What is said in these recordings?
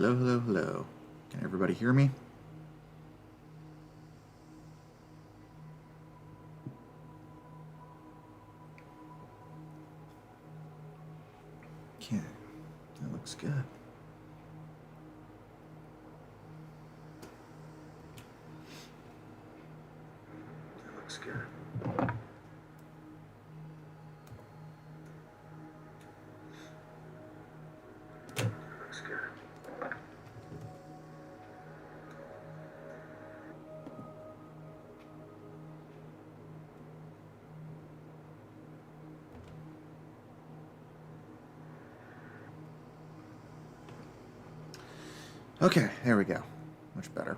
Hello, hello, hello. Can everybody hear me? Okay, that looks good. That looks good. That looks good. Okay, there we go. Much better.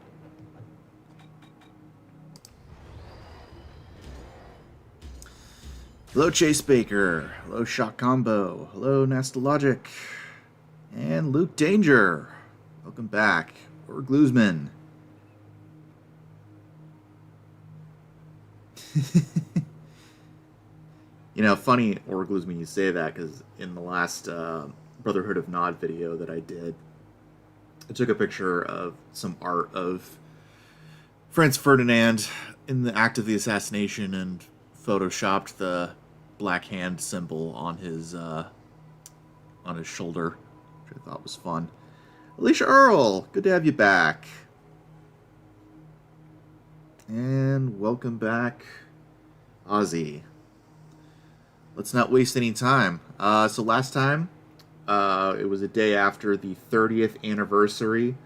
Hello, Chase Baker. Hello, Shock Combo. Hello, Nastalogic. And Luke Danger. Welcome back. Or Gluesman. You know, funny, or Gluesman, you say that, because in the last Brotherhood of Nod video that I did, I took a picture of some art of Franz Ferdinand in the act of the assassination and photoshopped the black hand symbol on his shoulder, which I thought was fun. Alicia Earl, good to have you back. And welcome back, Ozzy. Let's not waste any time. So last time, it was a day after the 30th anniversary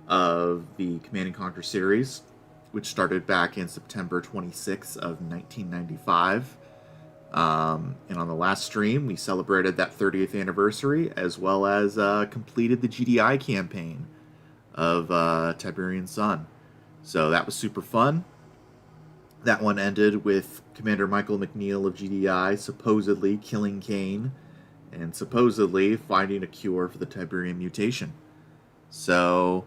of the Command & Conquer series, which started back in September 26th of 1995. And on the last stream, we celebrated that 30th anniversary, as well as completed the GDI campaign of Tiberian Sun. So that was super fun. That one ended with Commander Michael McNeil of GDI supposedly killing Kane and supposedly finding a cure for the Tiberian mutation. So,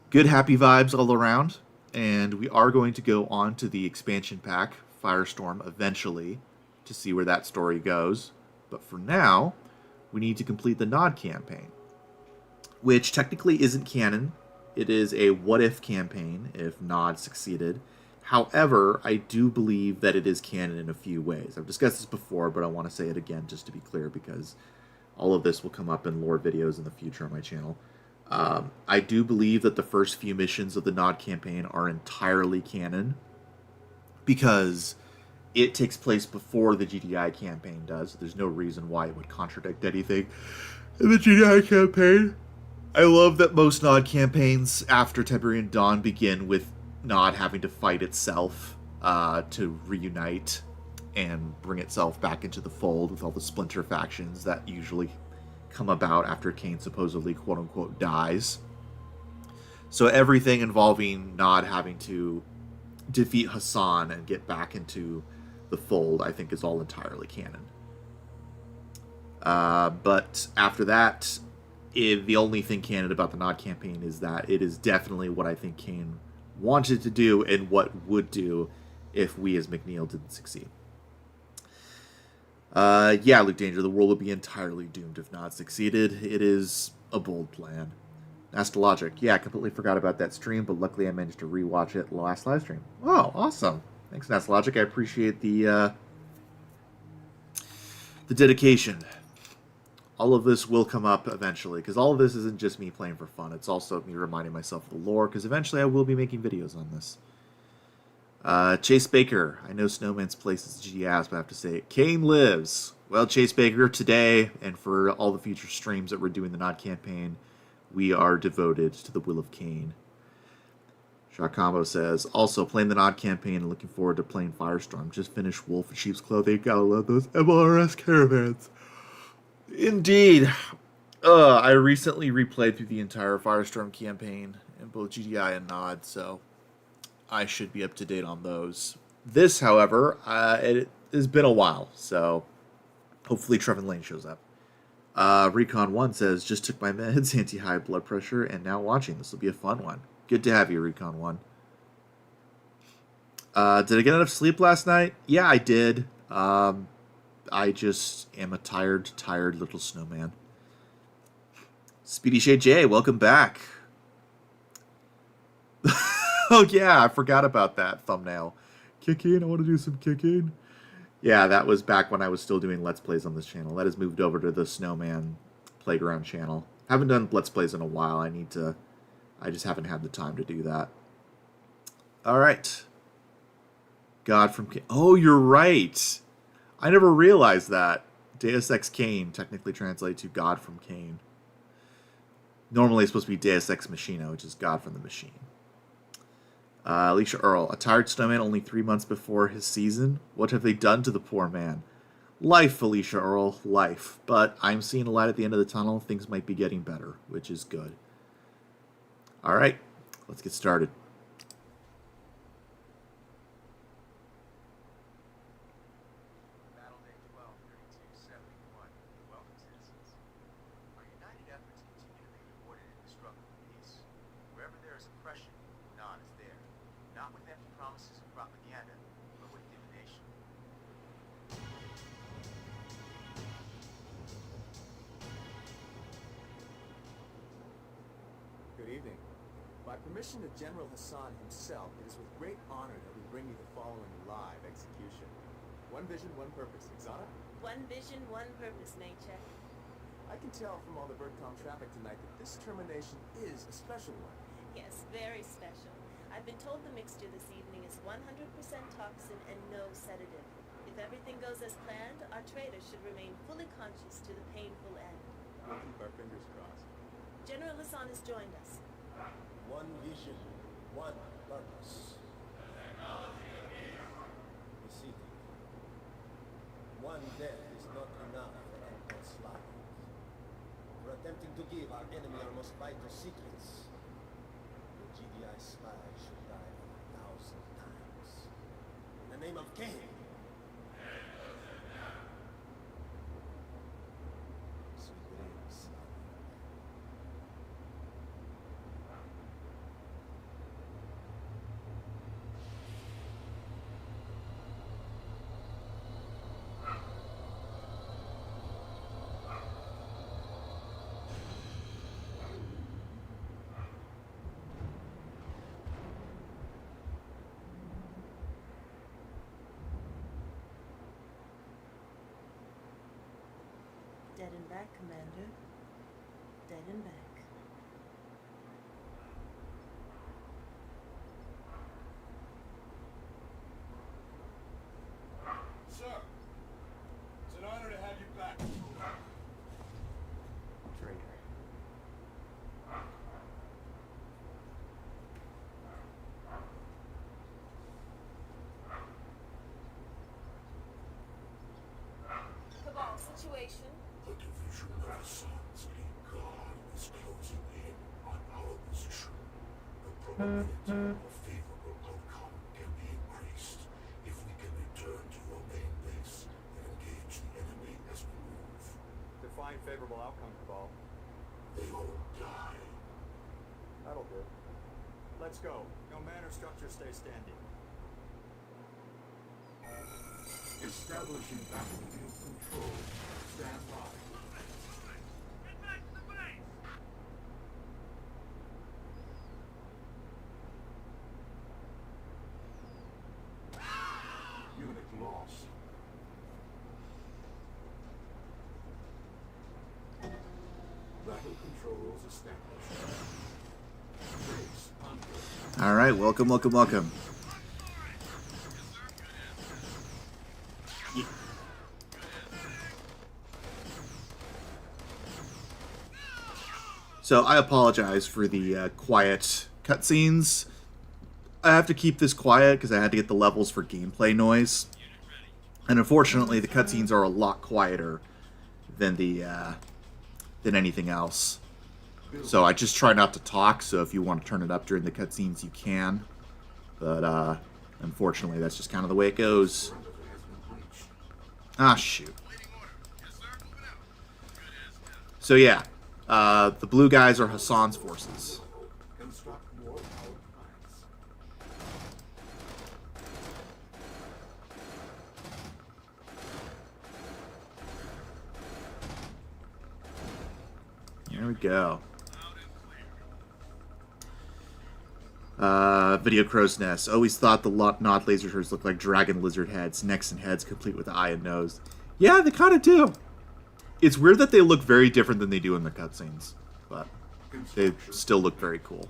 good happy vibes all around. And we are going to go on to the expansion pack, Firestorm, eventually, to see where that story goes. But for now, we need to complete the Nod campaign, which technically isn't canon. It is a what-if campaign if Nod succeeded. However, I do believe that it is canon in a few ways. I've discussed this before, but I want to say it again just to be clear, because all of this will come up in lore videos in the future on my channel. I do believe that the first few missions of the Nod campaign are entirely canon, because it takes place before the GDI campaign does. There's no reason why it would contradict anything in the GDI campaign. I love that most Nod campaigns after Tiberian Dawn begin with Nod having to fight itself to reunite and bring itself back into the fold with all the splinter factions that usually come about after Kane supposedly quote-unquote dies. So everything involving Nod having to defeat Hassan and get back into the fold, I think, is all entirely canon. But after that, the only thing canon about the Nod campaign is that it is definitely what I think Kane wanted to do and what would do if we as McNeil didn't succeed. Yeah, Luke Danger, the world would be entirely doomed if Nod succeeded. It is a bold plan. Nastalogic, yeah, I completely forgot about that stream, but luckily I managed to rewatch it last live stream. Oh, awesome. Thanks, Nastalogic. I appreciate the dedication. All of this will come up eventually, because all of this isn't just me playing for fun. It's also me reminding myself of the lore, because eventually I will be making videos on this. Chase Baker. I know Snowman's place is GDS, but I have to say it. Kane lives. Well, Chase Baker, today, and for all the future streams that we're doing the Nod campaign, we are devoted to the will of Kane. Shock Combo says, also playing the Nod campaign and looking forward to playing Firestorm. Just finished Wolf in Sheep's Clothing. Gotta love those MLRS caravans. Indeed. I recently replayed through the entire Firestorm campaign in both GDI and Nod, so I should be up to date on those. This, however, it has been a while, so hopefully Trevin Lane shows up. Recon1 says, just took my meds, anti-high blood pressure, and now watching. This will be a fun one. Good to have you, Recon1. Did I get enough sleep last night? Yeah, I did. I just am a tired little snowman. Speedy Shade J, welcome back. Oh yeah, I forgot about that thumbnail. Kicking, I want to do some kicking. Yeah, that was back when I was still doing Let's Plays on this channel. That has moved over to the Snowman Playground channel. Haven't done Let's Plays in a while. I just haven't had the time to do that. Alright. God from Cain. Oh, you're right. I never realized that. Deus Ex Cain technically translates to God from Cain. Normally it's supposed to be Deus Ex Machina, which is God from the Machine. Alicia Earl, a tired snowman only 3 months before his season? What have they done to the poor man? Life, Alicia Earl, life. But I'm seeing a light at the end of the tunnel. Things might be getting better, which is good. Alright, let's get started. Good evening. By permission of General Hassan himself, it is with great honor that we bring you the following live execution. One vision, one purpose. Exana? One vision, one purpose, Nature. I can tell from all the Birdcom traffic tonight that this termination is a special one. Yes, very special. I've been told the mixture this evening is 100% toxin and no sedative. If everything goes as planned, our trader should remain fully conscious to the painful end. We'll keep our fingers crossed. General Hassan has joined us. One vision, one purpose. Be seated. One death is not enough for endless life. For attempting to give our enemy our most vital secrets, the GDI spy should die 1,000 times. In the name of Cain. Sweet dreams. Dead and back, Commander. Dead and back. Sir, it's an honor to have you back. Traitor. Cabal situation. The division of Hassan's elite guard is closing in on our position. The probability of a favorable outcome can be increased if we can return to your main base and engage the enemy as we move. Define favorable outcome, Cabal. They all die. That'll do. Let's go. No man or structure stay standing. Establishing battlefield control. Stand by. Unit lost. Battle controls established. Base under. Alright, welcome, welcome, welcome. So I apologize for the quiet cutscenes. I have to keep this quiet because I had to get the levels for gameplay noise. And unfortunately, the cutscenes are a lot quieter than than anything else. So I just try not to talk, so if you want to turn it up during the cutscenes, you can. But unfortunately, that's just kind of the way it goes. Ah, shoot. So yeah, the blue guys are Hassan's forces. Construct more power plants. There we go. Video Crow's Nest. Always thought the Nod laser turrets looked like dragon lizard heads, necks and heads complete with eye and nose. Yeah, they kind of do. It's weird that they look very different than they do in the cutscenes, but they still look very cool.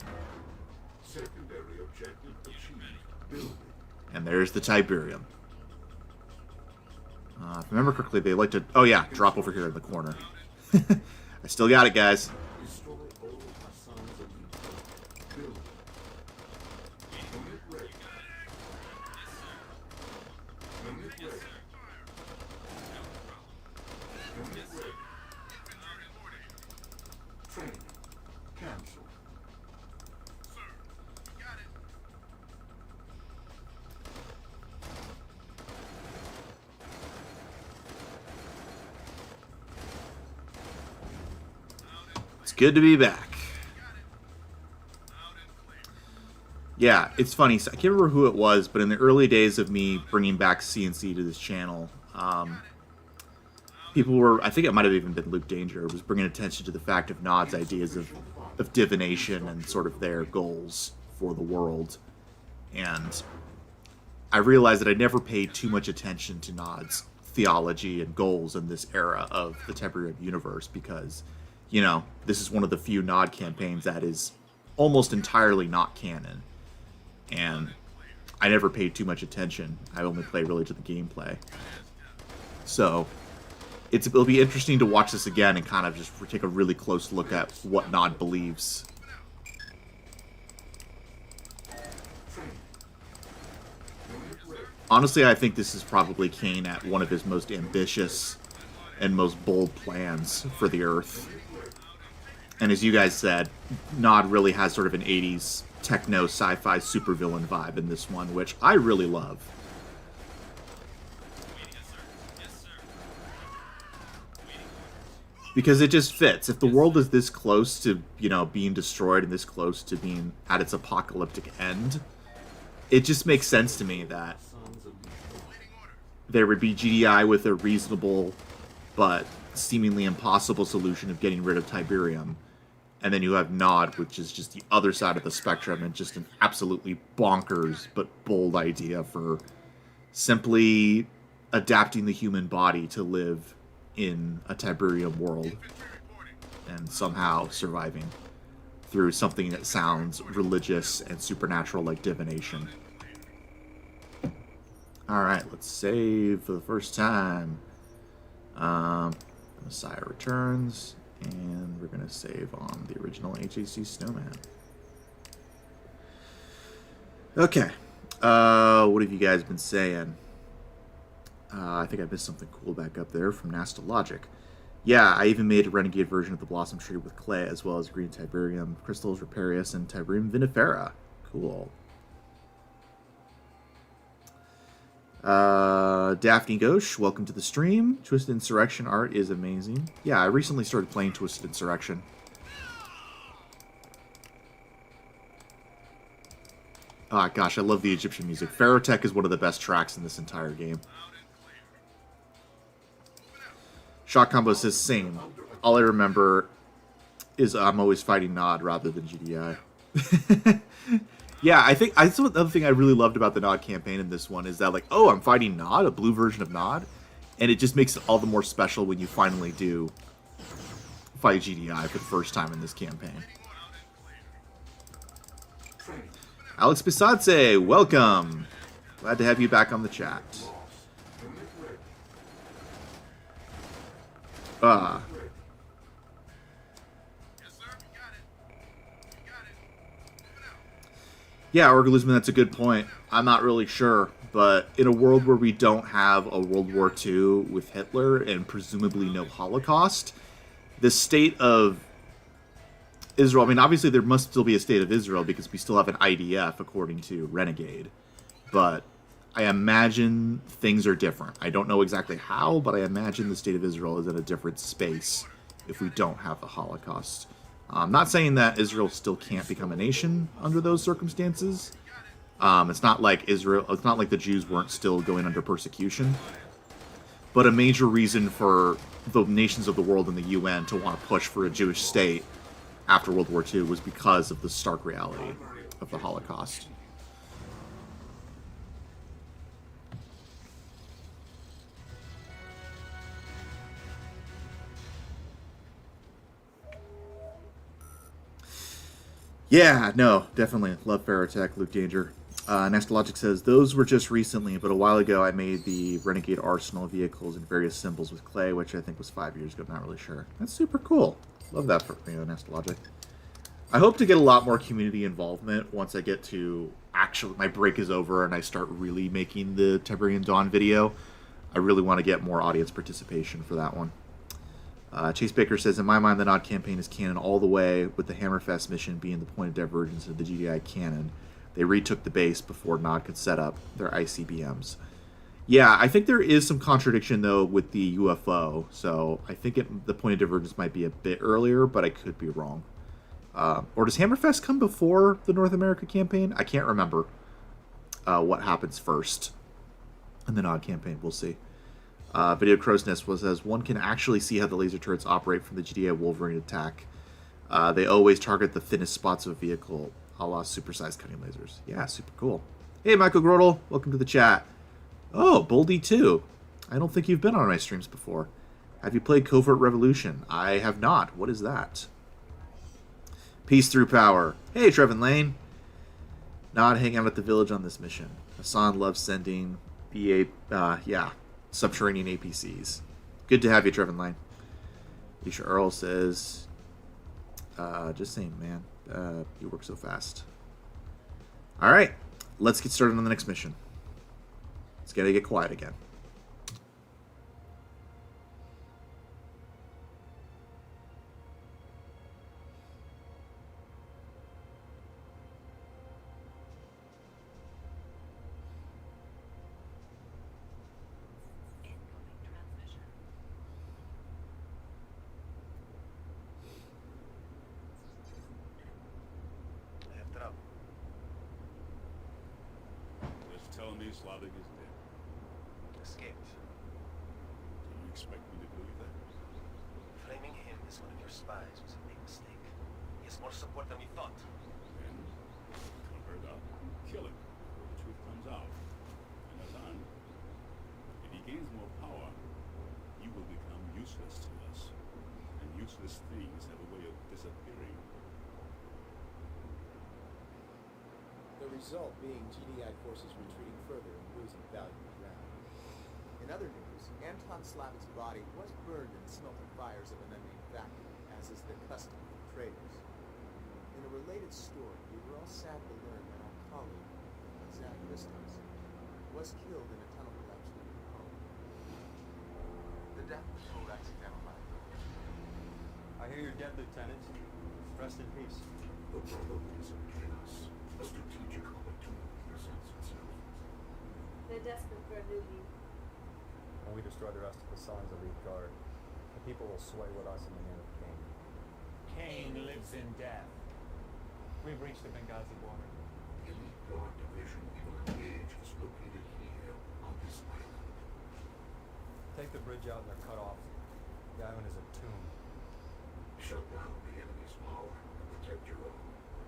Secondary objective achieved. Building. And there's the Tiberium. If I remember correctly, they like to... Oh yeah, drop over here in the corner. I still got it, guys. Restore all Hassan's elite. Building. Unit ready. Unit ready. Unit ready. Training. Cancel. It's good to be back. Yeah, it's funny. So I can't remember who it was, but in the early days of me bringing back CNC to this channel, people were, I think it might have even been Luke Danger, was bringing attention to the fact of Nod's ideas of divination and sort of their goals for the world. And I realized that I never paid too much attention to Nod's theology and goals in this era of the Tiberium universe because, you know, this is one of the few Nod campaigns that is almost entirely not canon. And I never paid too much attention. I only played really to the gameplay. So it'll be interesting to watch this again and kind of just take a really close look at what Nod believes. Honestly, I think this is probably Kane at one of his most ambitious and most bold plans for the Earth. And as you guys said, Nod really has sort of an 80s techno sci-fi supervillain vibe in this one, which I really love. Because it just fits. If the world is this close to, you know, being destroyed and this close to being at its apocalyptic end, it just makes sense to me that there would be GDI with a reasonable but seemingly impossible solution of getting rid of Tiberium. And then you have Nod, which is just the other side of the spectrum and just an absolutely bonkers but bold idea for simply adapting the human body to live in a Tiberium world and somehow surviving through something that sounds religious and supernatural like divination. Alright, let's save for the first time. Messiah returns, and we're going to save on the original HAC Snowman. Okay, what have you guys been saying? I think I missed something cool back up there from Nasta Logic. Yeah, I even made a renegade version of the Blossom Tree with clay, as well as green Tiberium crystals, Riparius, and Tiberium vinifera. Cool. Daphne Ghosh, welcome to the stream. Twisted Insurrection art is amazing. Yeah, I recently started playing Twisted Insurrection. Oh gosh, I love the Egyptian music. Pharaotech is one of the best tracks in this entire game. Shock Combo says same. All I remember is I'm always fighting Nod rather than GDI. Yeah, I think that's another thing I really loved about the Nod campaign in this one is that, like, oh, I'm fighting Nod, a blue version of Nod, and it just makes it all the more special when you finally do fight GDI for the first time in this campaign. Alex Bisatse, welcome. Glad to have you back on the chat. Yeah, Orgalisman, that's a good point. I'm not really sure, but in a world where we don't have a World War II with Hitler and presumably no Holocaust, the state of Israel, I mean, obviously there must still be a state of Israel because we still have an IDF according to Renegade, but I imagine things are different. I don't know exactly how, but I imagine the state of Israel is in a different space if we don't have the Holocaust. I'm not saying that Israel still can't become a nation under those circumstances. It's not like the Jews weren't still going under persecution. But a major reason for the nations of the world in the UN to want to push for a Jewish state after World War II was because of the stark reality of the Holocaust. Yeah, no, definitely. Love Ferrotech, Luke Danger. Next Logic says, those were just recently, but a while ago I made the Renegade Arsenal vehicles and various symbols with clay, which I think was 5 years ago, not really sure. That's super cool. Love that for Next Logic. I hope to get a lot more community involvement once I get to actually, my break is over and I start really making the Tiberian Dawn video. I really want to get more audience participation for that one. Chase Baker says, in my mind, the Nod campaign is canon all the way, with the Hammerfest mission being the point of divergence of the GDI canon. They retook the base before Nod could set up their ICBMs. Yeah, I think there is some contradiction, though, with the UFO, so I think the point of divergence might be a bit earlier, but I could be wrong. Or does Hammerfest come before the North America campaign? I can't remember what happens first in the Nod campaign. We'll see. Video Crow's Nest says, one can actually see how the laser turrets operate from the GDI Wolverine attack. They always target the thinnest spots of a vehicle, a la supersized cutting lasers. Yeah, super cool. Hey, Michael Grodel, welcome to the chat. Oh, Boldy 2. I don't think you've been on my streams before. Have you played Covert Revolution? I have not. What is that? Peace through power. Hey, Trevin Lane. Not hang out at the village on this mission. Hassan loves sending subterranean APCs. Good to have you, Trevin Lane. Alicia Earl says, just saying, man, you work so fast. All right, let's get started on the next mission. It's got to get quiet again. Slavic is dead. Escaped. Do you expect me to believe that? Framing him as one of your spies was a big mistake. He has more support than we thought. Then, cover it up and kill him before the truth comes out. And Hassan, if he gains more power, you will become useless to us. And useless things have a way of disappearing. The result being GDI forces retreating further and losing valuable ground. In other news, Anton Slavitt's body was burned in the smelting fires of an unnamed factory, as is the custom for traders. In a related story, we were all sad to learn that our colleague, Zach Christos, was killed in a tunnel collapse near her home. The death was ruled accidental by the I hear you're dead, Lieutenant. Rest in peace. The problem is in chaos. A strategic opportunity presents itself. They're desperate for a new leader. When we destroy the rest of the Sun's elite guard, the people will sway with us in the name of Cain. Cain lives in death. We've reached the Benghazi border. The elite guard division we will engage is located here on this island. Take the bridge out and they're cut off. The island is a tomb. Shut down the enemy's power and protect your own.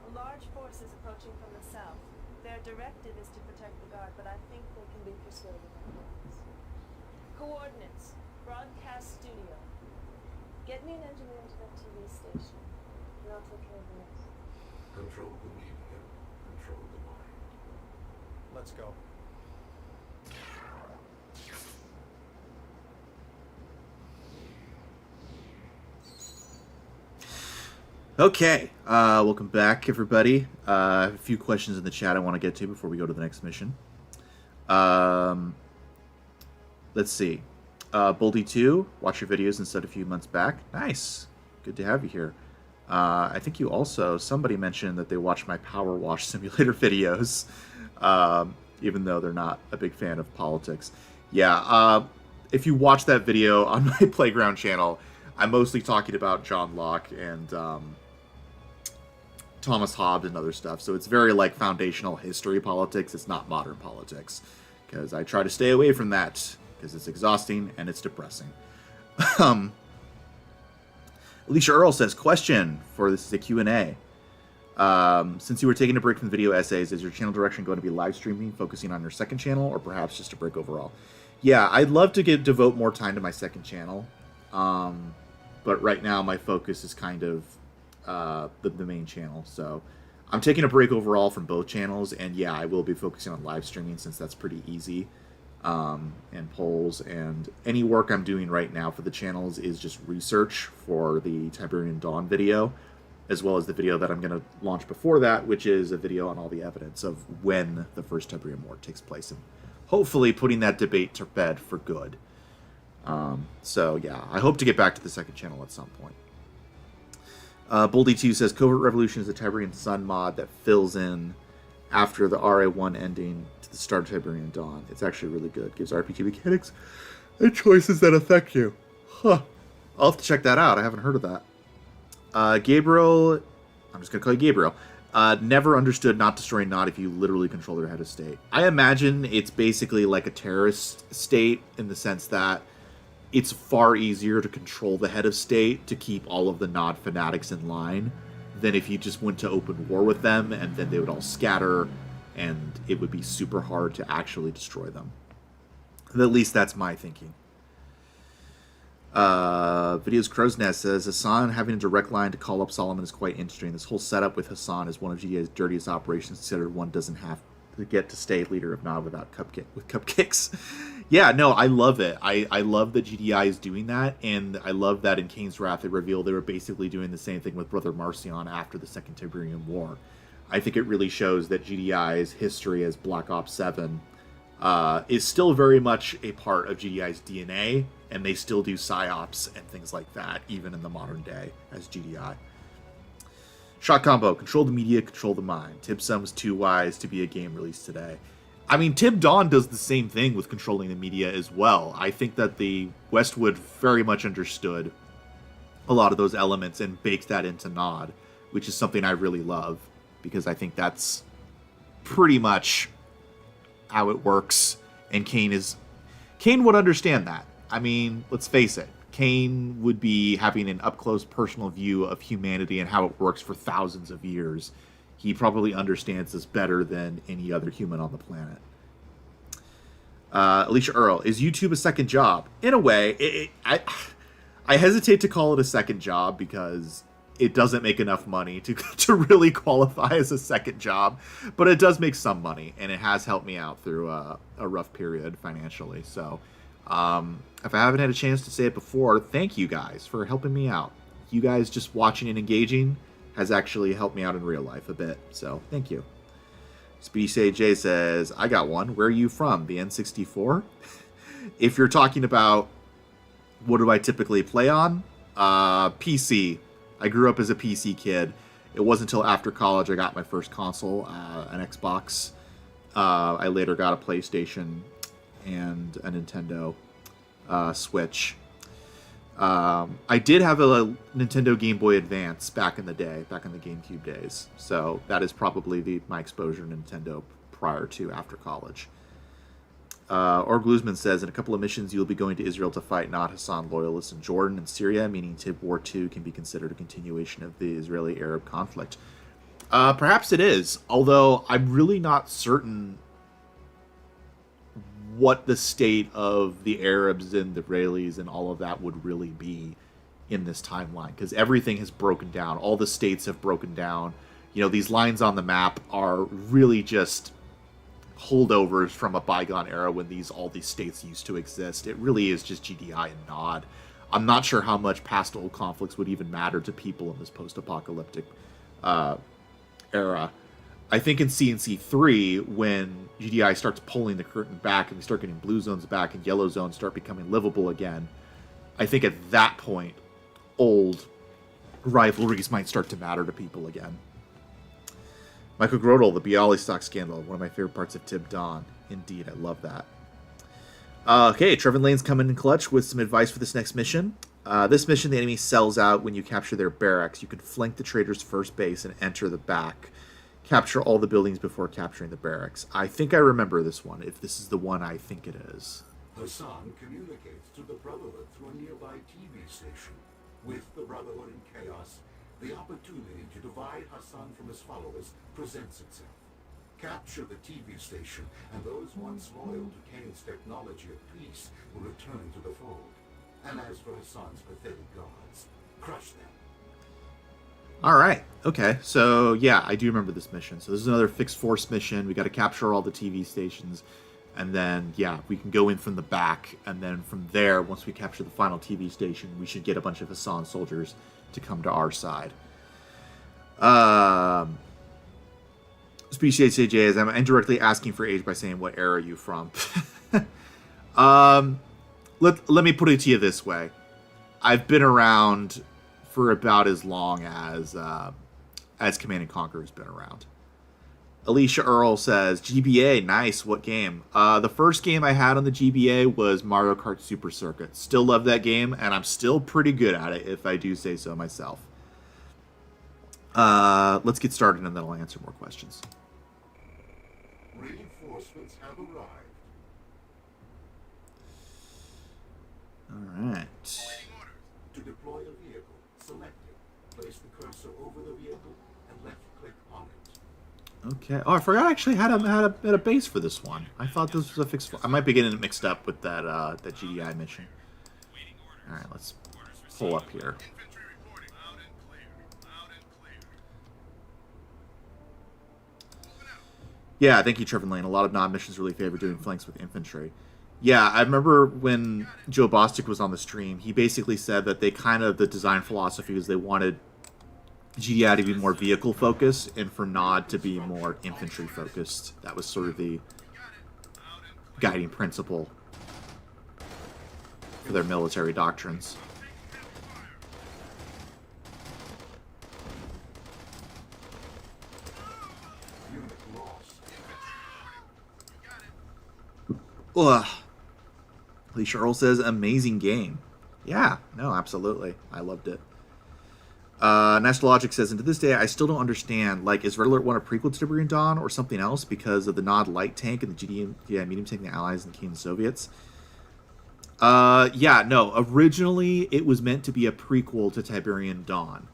A large force is approaching from the south. Their directive is to protect the guard, but I think they can be persuaded otherwise. Coordinates. Broadcast studio. Get me an engineer into that TV station, and I'll take care of the rest. Control the media, control the mind. Let's go. Okay, welcome back, everybody. I have a few questions in the chat I want to get to before we go to the next mission. Let's see. Boldy 2, watch your videos instead a few months back. Nice. Good to have you here. I think you also, somebody mentioned that they watch my Power Wash Simulator videos, even though they're not a big fan of politics. Yeah, if you watch that video on my Playground channel, I'm mostly talking about John Locke and Thomas Hobbes and other stuff. So it's very like foundational history politics. It's not modern politics, because I try to stay away from that because it's exhausting and it's depressing. Um, Alicia Earl says, question for this is a Q&A. Since you were taking a break from video essays, is your channel direction going to be live streaming, focusing on your second channel, or perhaps just a break overall? Yeah, I'd love to devote more time to my second channel. But right now my focus is kind of the main channel. So I'm taking a break overall from both channels, and yeah, I will be focusing on live streaming since that's pretty easy. And polls, and any work I'm doing right now for the channels is just research for the Tiberian Dawn video, as well as the video that I'm going to launch before that, which is a video on all the evidence of when the First Tiberium War takes place, and hopefully putting that debate to bed for good. So yeah, I hope to get back to the second channel at some point. Boldy2 says, Covert Revolution is a Tiberian Sun mod that fills in after the RA1 ending to the start of Tiberian Dawn. It's actually really good. Gives RPG mechanics and choices that affect you. Huh. I'll have to check that out. I haven't heard of that. Gabriel, I'm just going to call you Gabriel. Never understood not destroying Nod if you literally control their head of state. I imagine it's basically like a terrorist state in the sense that it's far easier to control the head of state to keep all of the Nod fanatics in line than if you just went to open war with them, and then they would all scatter, and it would be super hard to actually destroy them. At least that's my thinking. Videos Crow's Nest says, Hassan having a direct line to call up Solomon is quite interesting. This whole setup with Hassan is one of GDA's dirtiest operations, considered one doesn't have to get to stay leader of Nod without cupcakes. Yeah, no, I love it. I love that GDI is doing that, and I love that in Kane's Wrath they revealed they were basically doing the same thing with Brother Marcion after the Second Tiberian War. I think it really shows that GDI's history as Black Ops 7 is still very much a part of GDI's DNA, and they still do PsyOps and things like that, even in the modern day as GDI. Shot combo, control the media, control the mind. Tibsum is too wise to be a game released today. I mean, Tib Dawn does the same thing with controlling the media as well. I think that the Westwood very much understood a lot of those elements and baked that into Nod, which is something I really love, because I think that's pretty much how it works, and Kane would understand that. I mean, let's face it, Kane would be having an up-close personal view of humanity and how it works for thousands of years. He probably understands this better than any other human on the planet. Alicia Earl, is YouTube a second job? In a way, I hesitate to call it a second job because it doesn't make enough money to really qualify as a second job, but it does make some money, and it has helped me out through a rough period financially. So if I haven't had a chance to say it before, thank you guys for helping me out. You guys just watching and engaging has actually helped me out in real life a bit, so thank you. Speedy Sage J says, I got one. Where are you from? The N64? If you're talking about what do I typically play on? PC. I grew up as a PC kid. It wasn't until after college I got my first console, an Xbox. I later got a PlayStation and a Nintendo Switch. I did have a Nintendo Game Boy Advance back in the day, back in the GameCube days. So that is probably my exposure to Nintendo prior to after college. Or Glusman says, in a couple of missions you'll be going to Israel to fight not Hassan loyalists in Jordan and Syria, meaning Tib War 2 can be considered a continuation of the Israeli-Arab conflict. Perhaps it is, although I'm really not certain what the state of the Arabs and the Israelis and all of that would really be in this timeline, because everything has broken down. All the states have broken down. You know, these lines on the map are really just holdovers from a bygone era when all these states used to exist. It really is just GDI and Nod. I'm not sure how much past old conflicts would even matter to people in this post-apocalyptic era. I think in CNC3, when GDI starts pulling the curtain back and we start getting blue zones back and yellow zones start becoming livable again, I think at that point, old rivalries might start to matter to people again. Michael Grodel, the Bialystock scandal, one of my favorite parts of Tib Dawn. Indeed, I love that. Okay, Trevin Lane's coming in clutch with some advice for this next mission. This mission, the enemy sells out when you capture their barracks. You can flank the traitor's first base and enter the back. Capture all the buildings before capturing the barracks. I think I remember this one, if this is the one I think it is. Hassan communicates to the Brotherhood through a nearby TV station. With the Brotherhood in chaos, the opportunity to divide Hassan from his followers presents itself. Capture the TV station, and those once loyal to Kane's technology of peace will return to the fold. And as for Hassan's pathetic gods, crush them. All right. Okay. So yeah, I do remember this mission. So this is another fixed force mission. We got to capture all the TV stations, and then yeah, we can go in from the back, and then from there, once we capture the final TV station, we should get a bunch of Hassan soldiers to come to our side. Species AJ is I'm indirectly asking for age by saying what era are you from. Let me put it to you this way. I've been around for about as long as Command and Conquer has been around. Alicia Earl says, GBA, nice, what game? The first game I had on the GBA was Mario Kart Super Circuit. Still love that game, and I'm still pretty good at it, if I do say so myself. Let's get started, and then I'll answer more questions. Reinforcements have arrived. All right. To deploy a vehicle, select it. Place the cursor over the vehicle and left-click on it. Okay. Oh, I forgot I actually had a base for this one. I thought this was a fixed. I might be getting it mixed up with that GDI mission. All right, let's pull up here. Yeah, thank you, Trevor Lane. A lot of non-missions really favor doing flanks with infantry. Yeah, I remember when Joe Bostic was on the stream, he basically said that the design philosophy was they wanted GDI to be more vehicle focused and for Nod to be more infantry focused. That was sort of the guiding principle for their military doctrines. Ugh. Alicia Earl says, amazing game. Yeah, no, absolutely. I loved it. National Logic says, and to this day, I still don't understand, like, is Red Alert 1 a prequel to Tiberian Dawn or something else because of the Nod light tank and the GDI medium tank and the Allies and the King Soviets? Yeah, no, originally it was meant to be a prequel to Tiberian Dawn.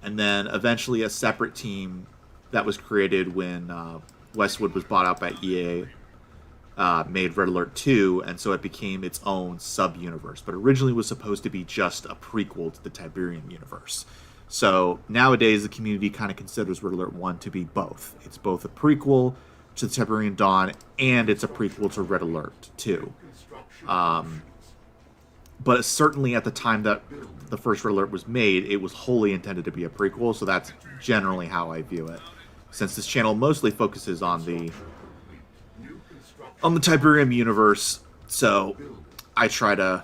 And then eventually a separate team that was created when Westwood was bought out by EA made Red Alert 2, and so it became its own sub-universe. But originally it was supposed to be just a prequel to the Tiberium universe. So nowadays the community kind of considers Red Alert 1 to be both. It's both a prequel to the Tiberian Dawn, and it's a prequel to Red Alert 2. But certainly at the time that the first Red Alert was made, it was wholly intended to be a prequel, so that's generally how I view it. Since this channel mostly focuses on the Tiberium universe, so I try to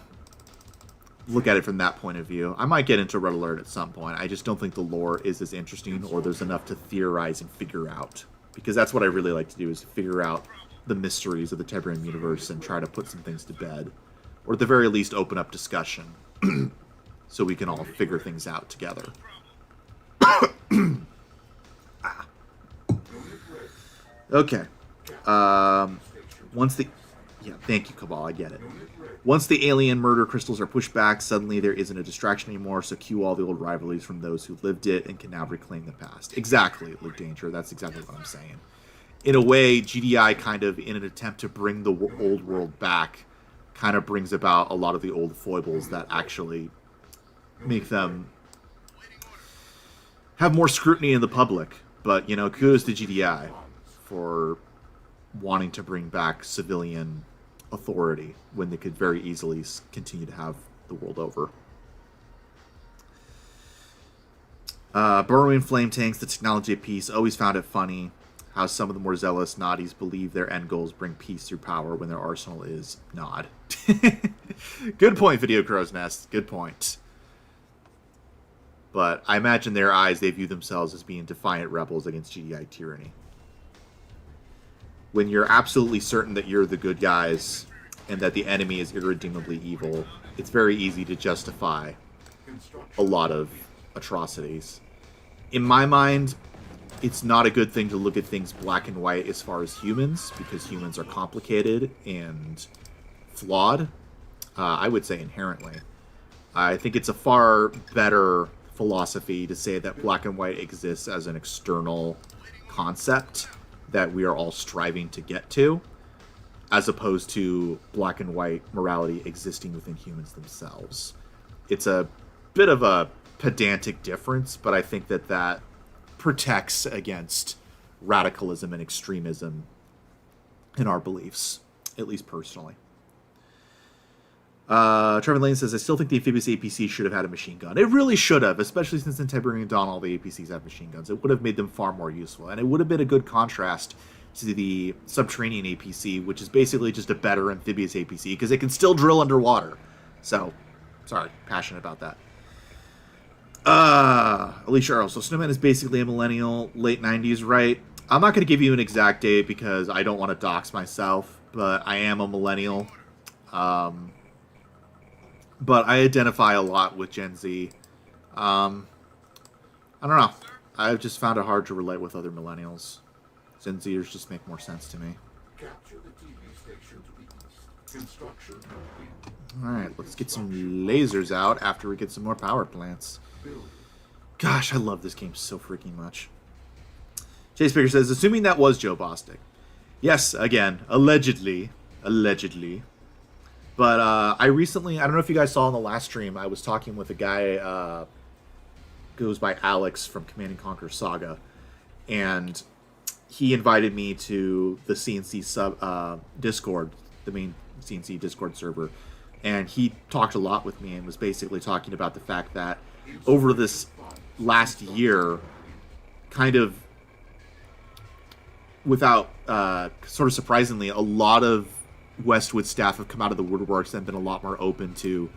look at it from that point of view. I might get into Red Alert at some point. I just don't think the lore is as interesting or there's enough to theorize and figure out. Because that's what I really like to do, is figure out the mysteries of the Tiberium universe and try to put some things to bed. Or at the very least open up discussion so we can all figure things out together. Okay. Thank you, Cabal, I get it. Once the alien murder crystals are pushed back, suddenly there isn't a distraction anymore, so cue all the old rivalries from those who lived it and can now reclaim the past. Exactly, Luke Danger, that's exactly what I'm saying. In a way, GDI kind of, in an attempt to bring the old world back, kind of brings about a lot of the old foibles that actually make them have more scrutiny in the public. But, you know, kudos to GDI for wanting to bring back civilian authority when they could very easily continue to have the world over. Burrowing flame tanks, the technology of peace. Always found it funny how some of the more zealous Noddies believe their end goals bring peace through power when their arsenal is Nod. Good point, Video Crow's Nest. Good point. But I imagine in their eyes they view themselves as being defiant rebels against GDI tyranny. When you're absolutely certain that you're the good guys and that the enemy is irredeemably evil, it's very easy to justify a lot of atrocities. In my mind, it's not a good thing to look at things black and white as far as humans, because humans are complicated and flawed. I would say inherently. I think it's a far better philosophy to say that black and white exists as an external concept that we are all striving to get to, as opposed to black and white morality existing within humans themselves. It's a bit of a pedantic difference, but I think that that protects against radicalism and extremism in our beliefs, at least personally. Trevor Lane says, I still think the amphibious APC should have had a machine gun. It really should have, especially since in Tiberian Dawn all the APCs have machine guns. It would have made them far more useful, and it would have been a good contrast to the subterranean APC, which is basically just a better amphibious APC, because it can still drill underwater. So, sorry, passionate about that. Alicia Earl. So Snowman is basically a millennial, late 90s, right? I'm not going to give you an exact date because I don't want to dox myself, but I am a millennial. But I identify a lot with Gen Z. I don't know. I've just found it hard to relate with other millennials. Gen Zers just make more sense to me. Capture the TV station to the east. Construction complete. Alright, let's get some lasers out after we get some more power plants. Gosh, I love this game so freaking much. Chase Baker says, assuming that was Joe Bostic. Yes, again, allegedly. Allegedly. But I recently, I don't know if you guys saw in the last stream, I was talking with a guy goes by Alex from Command and Conquer Saga. And he invited me to the CNC Discord, the main CNC Discord server. And he talked a lot with me and was basically talking about the fact that over this last year, kind of without, sort of surprisingly, a lot of Westwood staff have come out of the woodworks and been a lot more open to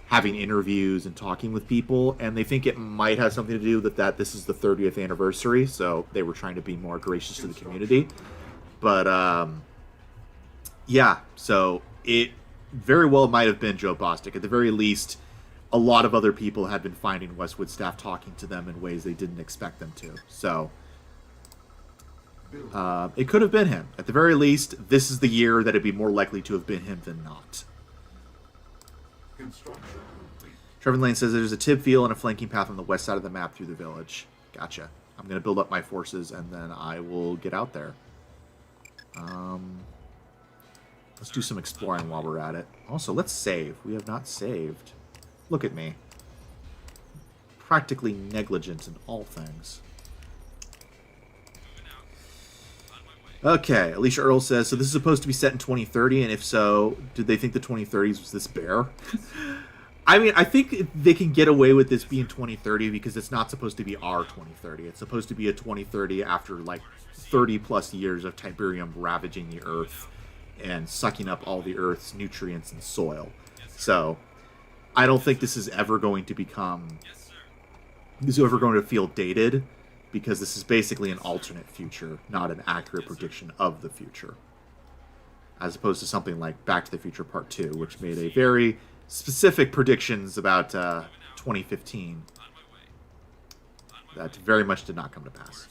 having interviews and talking with people, and they think it might have something to do with that this is the 30th anniversary, so they were trying to be more gracious to the community. But yeah, so it very well might have been Joe Bostic. At the very least, a lot of other people had been finding Westwood staff talking to them in ways they didn't expect them to. So it could have been him. At the very least, this is the year that it'd be more likely to have been him than not. Trevor Lane says there's a tib field and a flanking path on the west side of the map through the village. Gotcha. I'm going to build up my forces, and then I will get out there. Let's do some exploring while we're at it. Also, let's save. We have not saved. Look at me. Practically negligent in all things. Okay, Alicia Earl says, so this is supposed to be set in 2030, and if so, did they think the 2030s was this bare? I mean, I think they can get away with this being 2030 because it's not supposed to be our 2030. It's supposed to be a 2030 after, like, 30-plus years of Tiberium ravaging the Earth and sucking up all the Earth's nutrients and soil. So, I don't think this is ever going to become... This is ever going to feel dated, because this is basically an alternate future, not an accurate prediction of the future. As opposed to something like Back to the Future Part 2, which made a very specific predictions about 2015 that very much did not come to pass.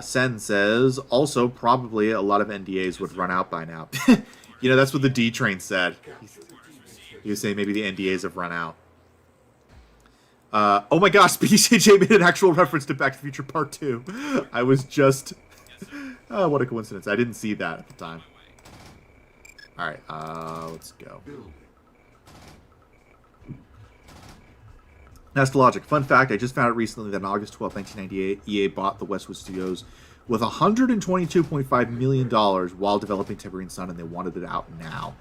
Sen says, also, probably a lot of NDAs would run out by now. You know, that's what the D-Train said. He was saying maybe the NDAs have run out. Oh my gosh, BCJ made an actual reference to Back to the Future Part 2. I was just... Oh, what a coincidence. I didn't see that at the time. Alright, let's go. Nastologic. Fun fact, I just found out recently that on August 12, 1998, EA bought the Westwood Studios with $122.5 million while developing Tiberian Sun, and they wanted it out now.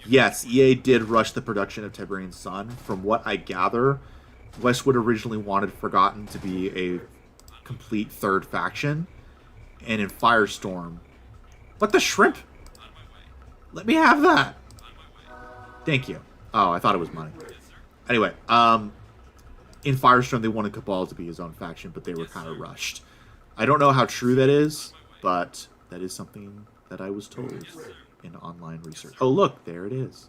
Yes, EA did rush the production of Tiberian Sun. From what I gather, Westwood originally wanted Forgotten to be a complete third faction, and in Firestorm... What the shrimp? Let me have that! Thank you. Oh, I thought it was money. Anyway, in Firestorm, they wanted Cabal to be his own faction, but they were kind of rushed. I don't know how true that is, but that is something that I was told in online research. Oh, look, there it is.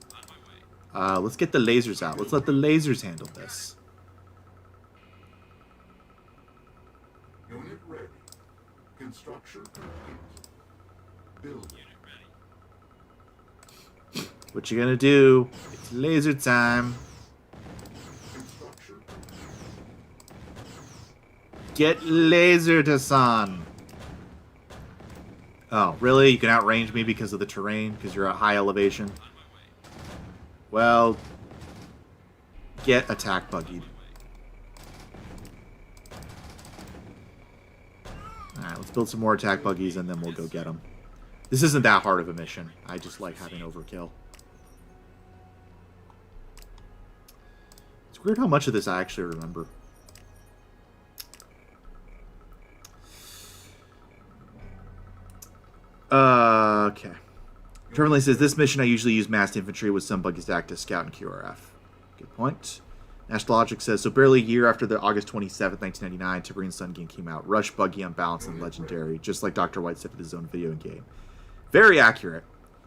Let's get the lasers out. Let's let the lasers handle this. Unit ready. Construction complete. Building. What you gonna do? It's laser time. Get lasered, Hassan. Oh, really? You can outrange me because of the terrain? Because you're at high elevation? Well, get attack buggied. Alright, let's build some more attack buggies and then we'll go get them. This isn't that hard of a mission. I just like having overkill. It's weird how much of this I actually remember. Okay. Terminally says, this mission I usually use massed infantry with some buggies to act as scout and QRF. Good point. National Logic says, so barely a year after the August 27th, 1999 Tiberian Sun game came out, Rush, Buggy, Unbalanced, and Legendary, just like Dr. White said in his own video game. Very accurate.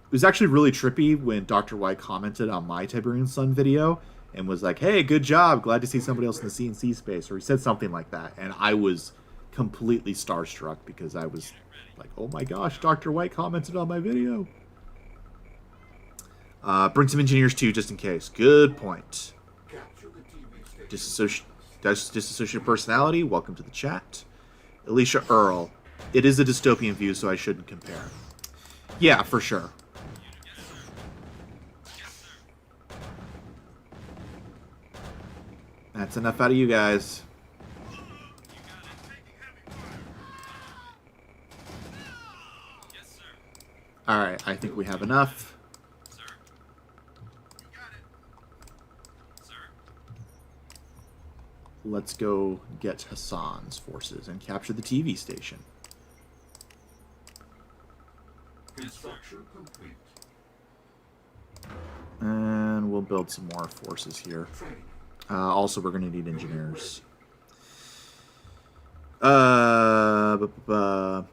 It was actually really trippy when Dr. White commented on my Tiberian Sun video and was like, hey, good job, glad to see somebody else in the CNC space, or he said something like that, and I was completely starstruck because I was like, oh my gosh, Dr. White commented on my video. Bring some engineers too, just in case. Good point. Disassociated personality, welcome to the chat. Alicia Earl, it is a dystopian view, so I shouldn't compare. Yeah, for sure. That's enough out of you guys. Alright, I think we have enough. Let's go get Hassan's forces and capture the TV station. Construction complete. And we'll build some more forces here. Also, we're going to need engineers.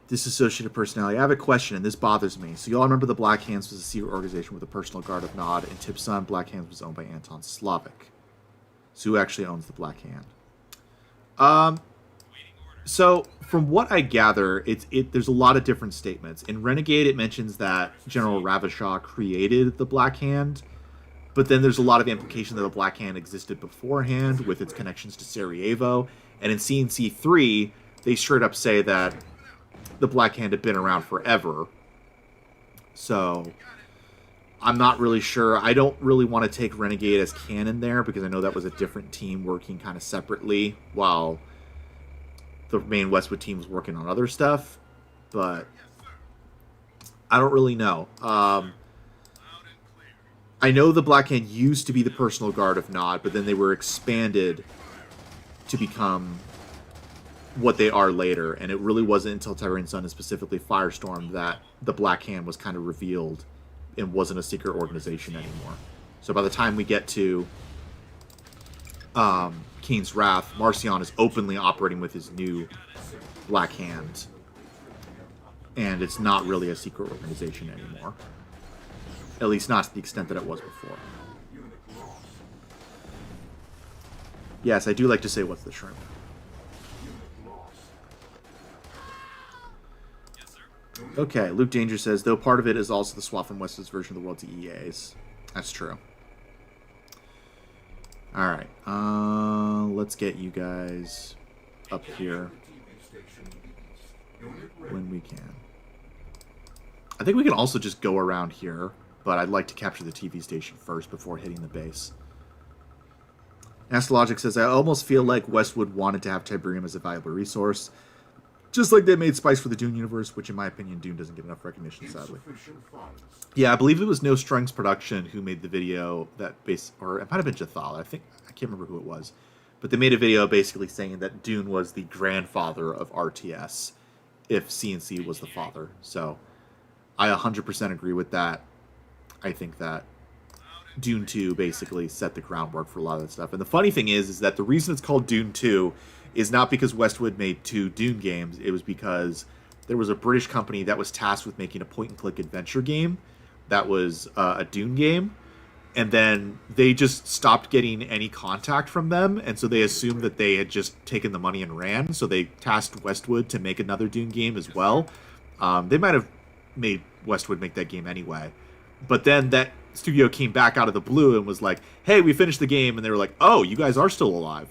Disassociated personality. I have a question, and this bothers me. So you all remember the Black Hands was a secret organization with a personal guard of Nod, and Tipson, Black Hands was owned by Anton Slavic. So who actually owns the Black Hand? So from what I gather, there's a lot of different statements. In Renegade, it mentions that General Ravachol created the Black Hand, but then there's a lot of implication that the Black Hand existed beforehand with its connections to Sarajevo. And in CNC 3, they straight up say that the Black Hand had been around forever. So I'm not really sure. I don't really want to take Renegade as canon there because I know that was a different team working kind of separately while the main Westwood team was working on other stuff. But I don't really know. I know the Black Hand used to be the personal guard of Nod, but then they were expanded to become what they are later. And it really wasn't until Tiberian Sun and specifically Firestorm that the Black Hand was kind of revealed and wasn't a secret organization anymore. So by the time we get to Keen's Wrath, Marcion is openly operating with his new Black Hand. And it's not really a secret organization anymore. At least not to the extent that it was before. Yes, I do like to say what's the shrimp. Okay, Luke Danger says, though part of it is also the swap from Westwood's version of the world to EA's. That's true. Alright, let's get you guys up here when we can. I think we can also just go around here, but I'd like to capture the TV station first before hitting the base. Astrologic says, I almost feel like Westwood wanted to have Tiberium as a valuable resource, just like they made Spice for the Dune universe, which in my opinion, Dune doesn't get enough recognition, sadly. Yeah, I believe it was No Strings Production who made the video that or it might have been Jathal, I can't remember who it was. But they made a video basically saying that Dune was the grandfather of RTS, if CNC was the father. So I 100% agree with that. I think that Dune 2 basically set the groundwork for a lot of that stuff. And the funny thing is that the reason it's called Dune 2 is not because Westwood made 2 Dune games. It was because there was a British company that was tasked with making a point-and-click adventure game that was a Dune game. And then they just stopped getting any contact from them. And so they assumed that they had just taken the money and ran. So they tasked Westwood to make another Dune game as well. They might have made Westwood make that game anyway. But then that studio came back out of the blue and was like, hey, we finished the game, and they were like, oh, you guys are still alive.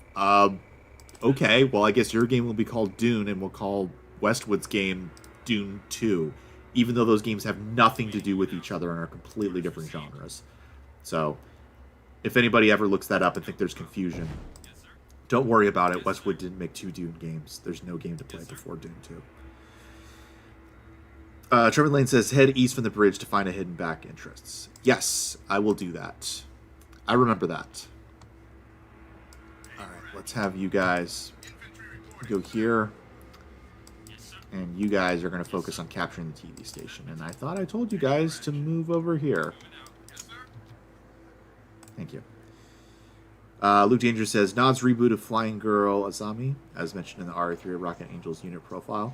Okay, well, I guess your game will be called Dune, and we'll call Westwood's game Dune 2, even though those games have nothing to do with each other and are completely different genres. So, if anybody ever looks that up and think there's confusion, don't worry about it. Westwood didn't make 2 Dune games. There's no game to play before Dune 2. Trevor Lane says, head east from the bridge to find a hidden back interests. Yes, I will do that. I remember that. Alright, let's have you guys go here. And you guys are going to focus on capturing the TV station. And I thought I told you guys to move over here. Thank you. Luke Danger says, Nod's reboot of Flying Girl Azami, as mentioned in the RA3 Rocket Angels unit profile.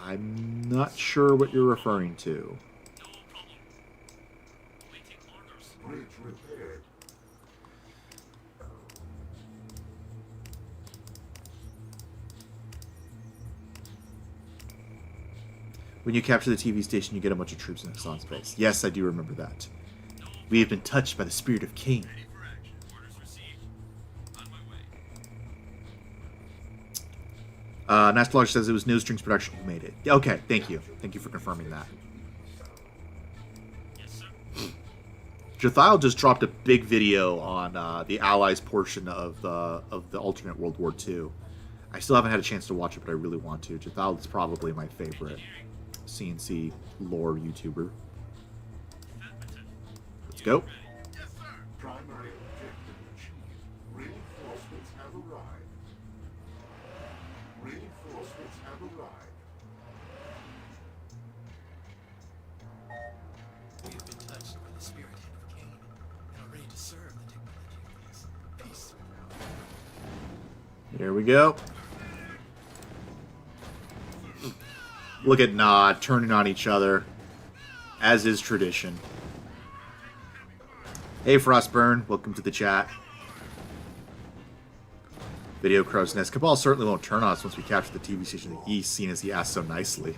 I'm not sure what you're referring to. Bridge repaired. When you capture the TV station, you get a bunch of troops in Hassan's base. Yes, I do remember that. We have been touched by the spirit of King. Nastologic says it was No Strings Production who made it. Okay, thank you. Thank you for confirming that. Jathiel just dropped a big video on the Allies portion of the alternate World War II. I still haven't had a chance to watch it, but I really want to. Jathiel is probably my favorite CNC lore YouTuber. Let's go. Primary objective achieved. Reinforcements have arrived. Reinforcements have arrived. We have been touched by the spirit hand of Cain and are ready to serve the technology of his peace. Here we go. Look at Nod turning on each other, as is tradition. Hey, Frostburn, welcome to the chat. Video Crow's Nest. Cabal certainly won't turn on us once we capture the TV station in the east, seeing as he asked so nicely.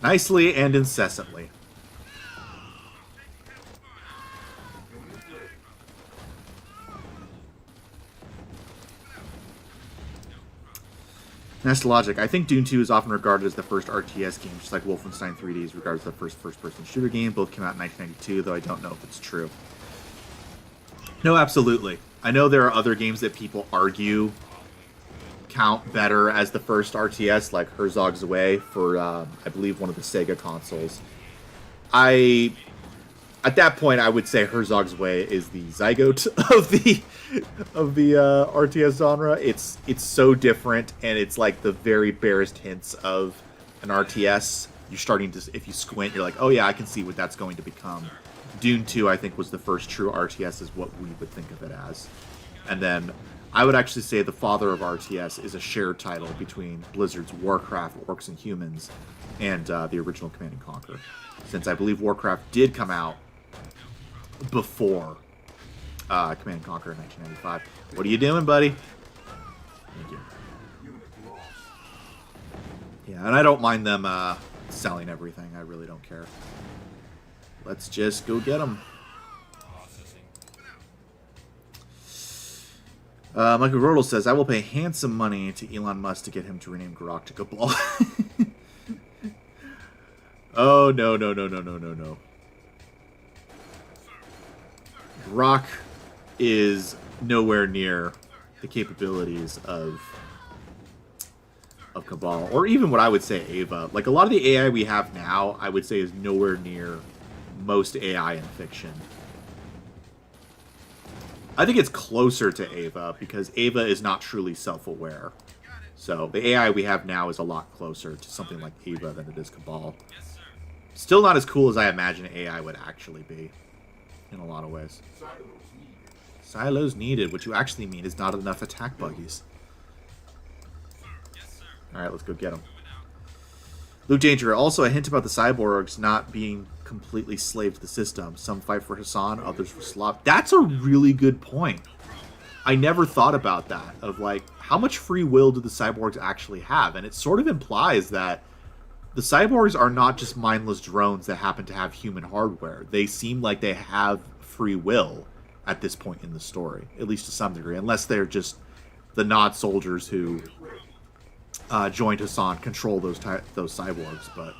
Nicely and incessantly. Nastologic. I think Dune 2 is often regarded as the first RTS game, just like Wolfenstein 3D is regarded as the first first-person shooter game. Both came out in 1992, though I don't know if it's true. No, absolutely. I know there are other games that people argue count better as the first RTS, like Herzog's Way for, I believe, one of the Sega consoles. At that point, I would say Herzog's Way is the zygote of the RTS genre. It's so different, and it's like the very barest hints of an RTS. You're starting to, if you squint, you're like, oh yeah, I can see what that's going to become. Dune 2, I think, was the first true RTS, is what we would think of it as. And then I would actually say the father of RTS is a shared title between Blizzard's Warcraft, Orcs and Humans, and the original Command & Conquer. Since I believe Warcraft did come out before Command & Conquer in 1995. What are you doing, buddy? Thank you. Yeah, and I don't mind them selling everything. I really don't care. Let's just go get them. Michael Rodel says, I will pay handsome money to Elon Musk to get him to rename Grok to Cabal. Oh, no, no, no, no, no, no, no. Grok is nowhere near the capabilities of Cabal, or even what I would say Ava. Like, a lot of the AI we have now, I would say, is nowhere near most AI in fiction. I think it's closer to Ava, because Ava is not truly self-aware. So, the AI we have now is a lot closer to something like Ava than it is Cabal. Still not as cool as I imagine AI would actually be, in a lot of ways. Silos needed, what you actually mean is not enough attack buggies. Alright, let's go get them. Luke Danger, also a hint about the cyborgs not being completely slave to the system. Some fight for Hassan, others for Slav. That's a really good point. I never thought about that, of like, how much free will do the cyborgs actually have? And it sort of implies that the cyborgs are not just mindless drones that happen to have human hardware. They seem like they have free will at this point in the story, at least to some degree, unless they're just the Nod soldiers who joined Hassan control those cyborgs. But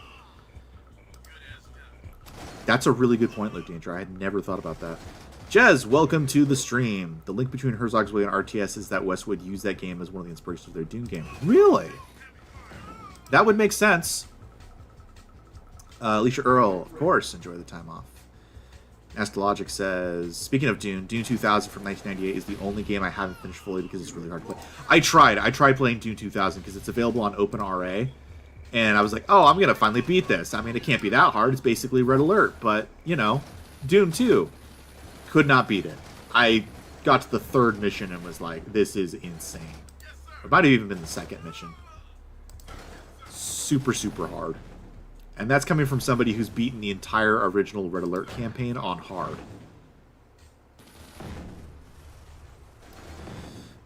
that's a really good point, Luke Danger. I had never thought about that. Jez, welcome to the stream. The link between Herzog's Way and RTS is that Westwood used that game as one of the inspirations of their Dune game. Really? That would make sense. Alicia Earl, of course, enjoy the time off. Astrologic says, speaking of Dune, Dune 2000 from 1998 is the only game I haven't finished fully because it's really hard to play. I tried playing Dune 2000 because it's available on OpenRA, and I was like, oh, I'm going to finally beat this. I mean, it can't be that hard. It's basically Red Alert, but, you know, Dune 2. Could not beat it. I got to the third mission and was like, this is insane. It might have even been the second mission. Super, super hard. And that's coming from somebody who's beaten the entire original Red Alert campaign on hard.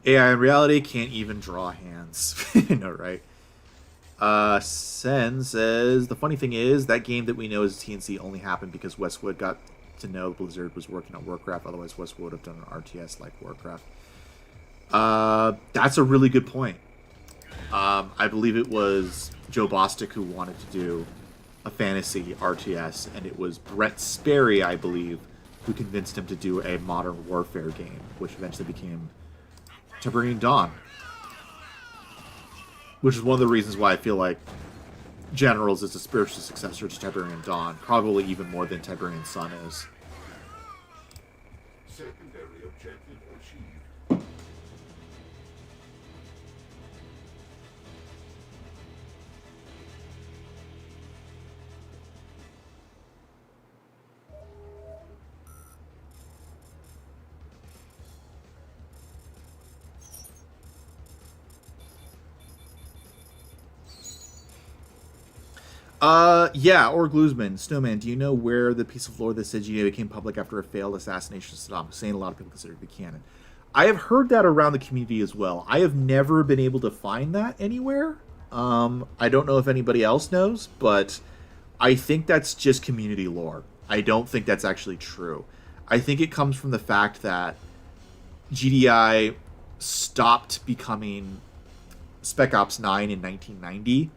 AI in reality can't even draw hands. I know, right? Sen says, the funny thing is, that game that we know as TNC only happened because Westwood got to know Blizzard was working on Warcraft. Otherwise, Westwood would have done an RTS like Warcraft. That's a really good point. I believe it was Joe Bostic who wanted to do a fantasy RTS, and it was Brett Sperry, I believe, who convinced him to do a modern warfare game, which eventually became Tiberian Dawn. Which is one of the reasons why I feel like Generals is a spiritual successor to Tiberian Dawn, probably even more than Tiberian Sun is. Secondary objective achieved. Yeah, or Glusman, Snowman, do you know where the piece of lore that said GDA became public after a failed assassination of Saddam Hussein? A lot of people consider it to be canon. I have heard that around the community as well. I have never been able to find that anywhere. I don't know if anybody else knows, but I think that's just community lore. I don't think that's actually true. I think it comes from the fact that GDI stopped becoming Spec Ops 9 in 1990.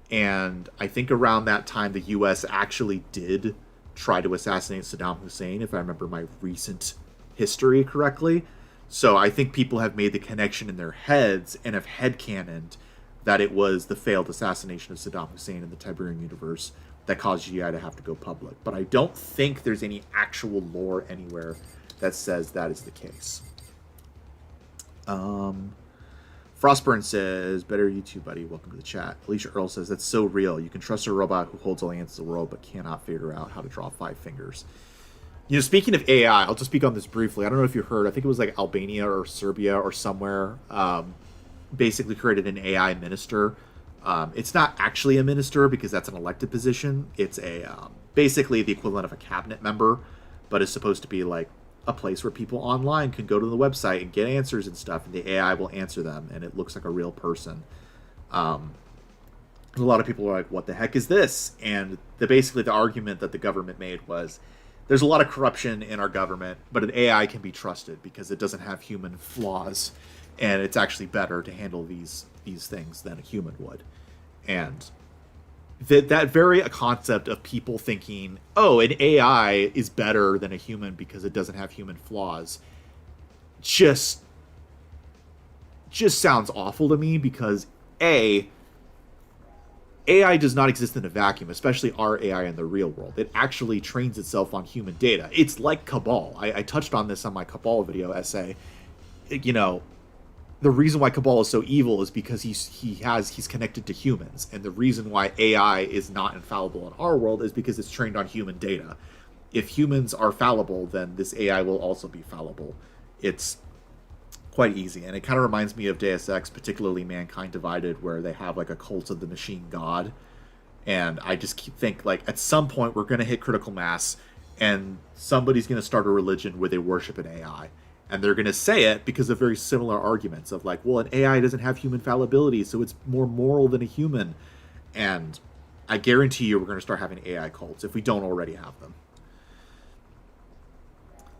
And I think around that time, the U.S. actually did try to assassinate Saddam Hussein, if I remember my recent history correctly. So I think people have made the connection in their heads and have headcanoned that it was the failed assassination of Saddam Hussein in the Tiberian universe that caused GI to have to go public. But I don't think there's any actual lore anywhere that says that is the case. Frostburn says, better you too, buddy. Welcome to the chat. Alicia Earl says, that's so real. You can trust a robot who holds all the answers in the world but cannot figure out how to draw 5 fingers. You know, speaking of AI, I'll just speak on this briefly. I don't know if you heard, I think it was like Albania or Serbia or somewhere, basically created an AI minister. It's not actually a minister because that's an elected position. It's a basically the equivalent of a cabinet member, but it's supposed to be like a place where people online can go to the website and get answers and stuff, and the AI will answer them, and it looks like a real person. A lot of people are like, what the heck is this? And basically the argument that the government made was, there's a lot of corruption in our government, but an AI can be trusted because it doesn't have human flaws, and it's actually better to handle these things than a human would. And that very concept of people thinking, oh, an AI is better than a human because it doesn't have human flaws, just sounds awful to me, because AI does not exist in a vacuum, especially our AI in the real world. It actually trains itself on human data. It's like Cabal. I touched on this on my Cabal video essay. You know, the reason why Cabal is so evil is because he's connected to humans, and the reason why AI is not infallible in our world is because it's trained on human data. If humans are fallible, then this AI will also be fallible. It's quite easy, and it kind of reminds me of Deus Ex, particularly Mankind Divided, where they have like a cult of the machine god, and I just think like at some point we're going to hit critical mass, and somebody's going to start a religion where they worship an AI. And they're going to say it because of very similar arguments of like, well, an AI doesn't have human fallibility, so it's more moral than a human. And I guarantee you we're going to start having AI cults if we don't already have them.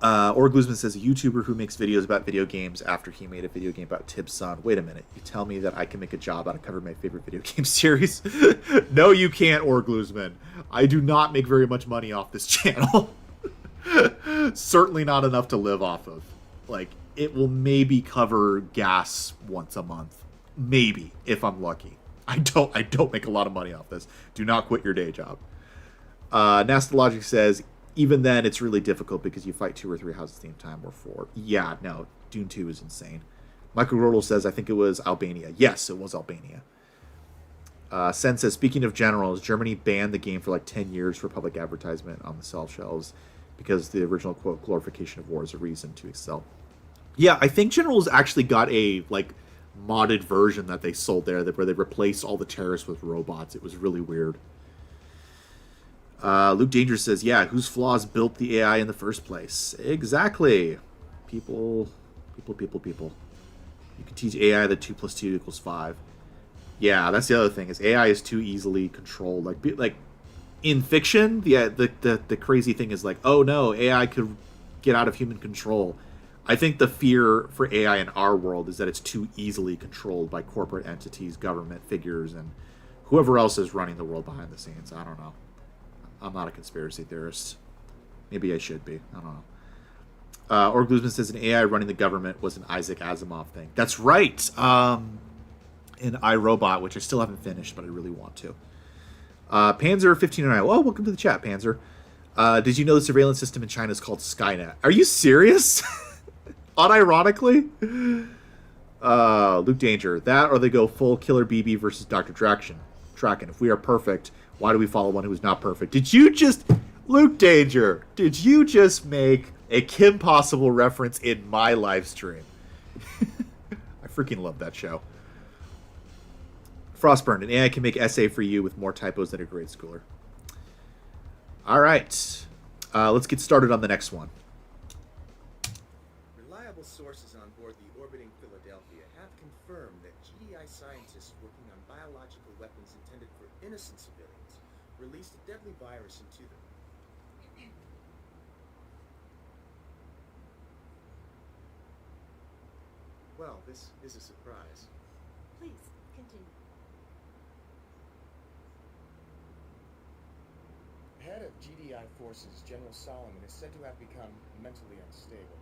Or Glusman says, a YouTuber who makes videos about video games after he made a video game about Tib's son. Wait a minute. You tell me that I can make a job out of covering my favorite video game series? No, you can't, Or Glusman. I do not make very much money off this channel. Certainly not enough to live off of. Like, it will maybe cover gas once a month. Maybe, if I'm lucky. I don't make a lot of money off this. Do not quit your day job. Nastalogic says, even then, it's really difficult because you fight 2 or 3 houses at the same time, or 4. Yeah, no, Dune 2 is insane. Michael Rodel says, I think it was Albania. Yes, it was Albania. Sen says, speaking of generals, Germany banned the game for like 10 years for public advertisement on the sell shelves because the original, quote, glorification of war is a reason to excel. Yeah, I think Generals actually got a, like, modded version that they sold there where they replaced all the terrorists with robots. It was really weird. Luke Danger says, yeah, whose flaws built the AI in the first place? Exactly. People. You can teach AI that 2 + 2 = 5. Yeah, that's the other thing, is AI is too easily controlled. Like in fiction, the crazy thing is like, oh no, AI could get out of human control. I think the fear for AI in our world is that it's too easily controlled by corporate entities, government figures, and whoever else is running the world behind the scenes. I don't know. I'm not a conspiracy theorist. Maybe I should be. I don't know. Or Guzman says an AI running the government was an Isaac Asimov thing. That's right. In iRobot, which I still haven't finished, but I really want to. Panzer1509. Oh, welcome to the chat, Panzer. Did you know the surveillance system in China is called Skynet? Are you serious? Unironically? Luke Danger. That or they go full Killer BB versus Dr. Draken. If we are perfect, why do we follow one who is not perfect? Did you just... Luke Danger, did you just make a Kim Possible reference in my live stream? I freaking love that show. Frostburn, an AI can make essay for you with more typos than a grade schooler. All right. Let's get started on the next one. Reliable sources on board the orbiting Philadelphia have confirmed that GDI scientists working on biological weapons intended for innocent civilians released a deadly virus into them. Well, this is a surprise. Please, continue. Head of GDI forces, General Solomon, is said to have become mentally unstable.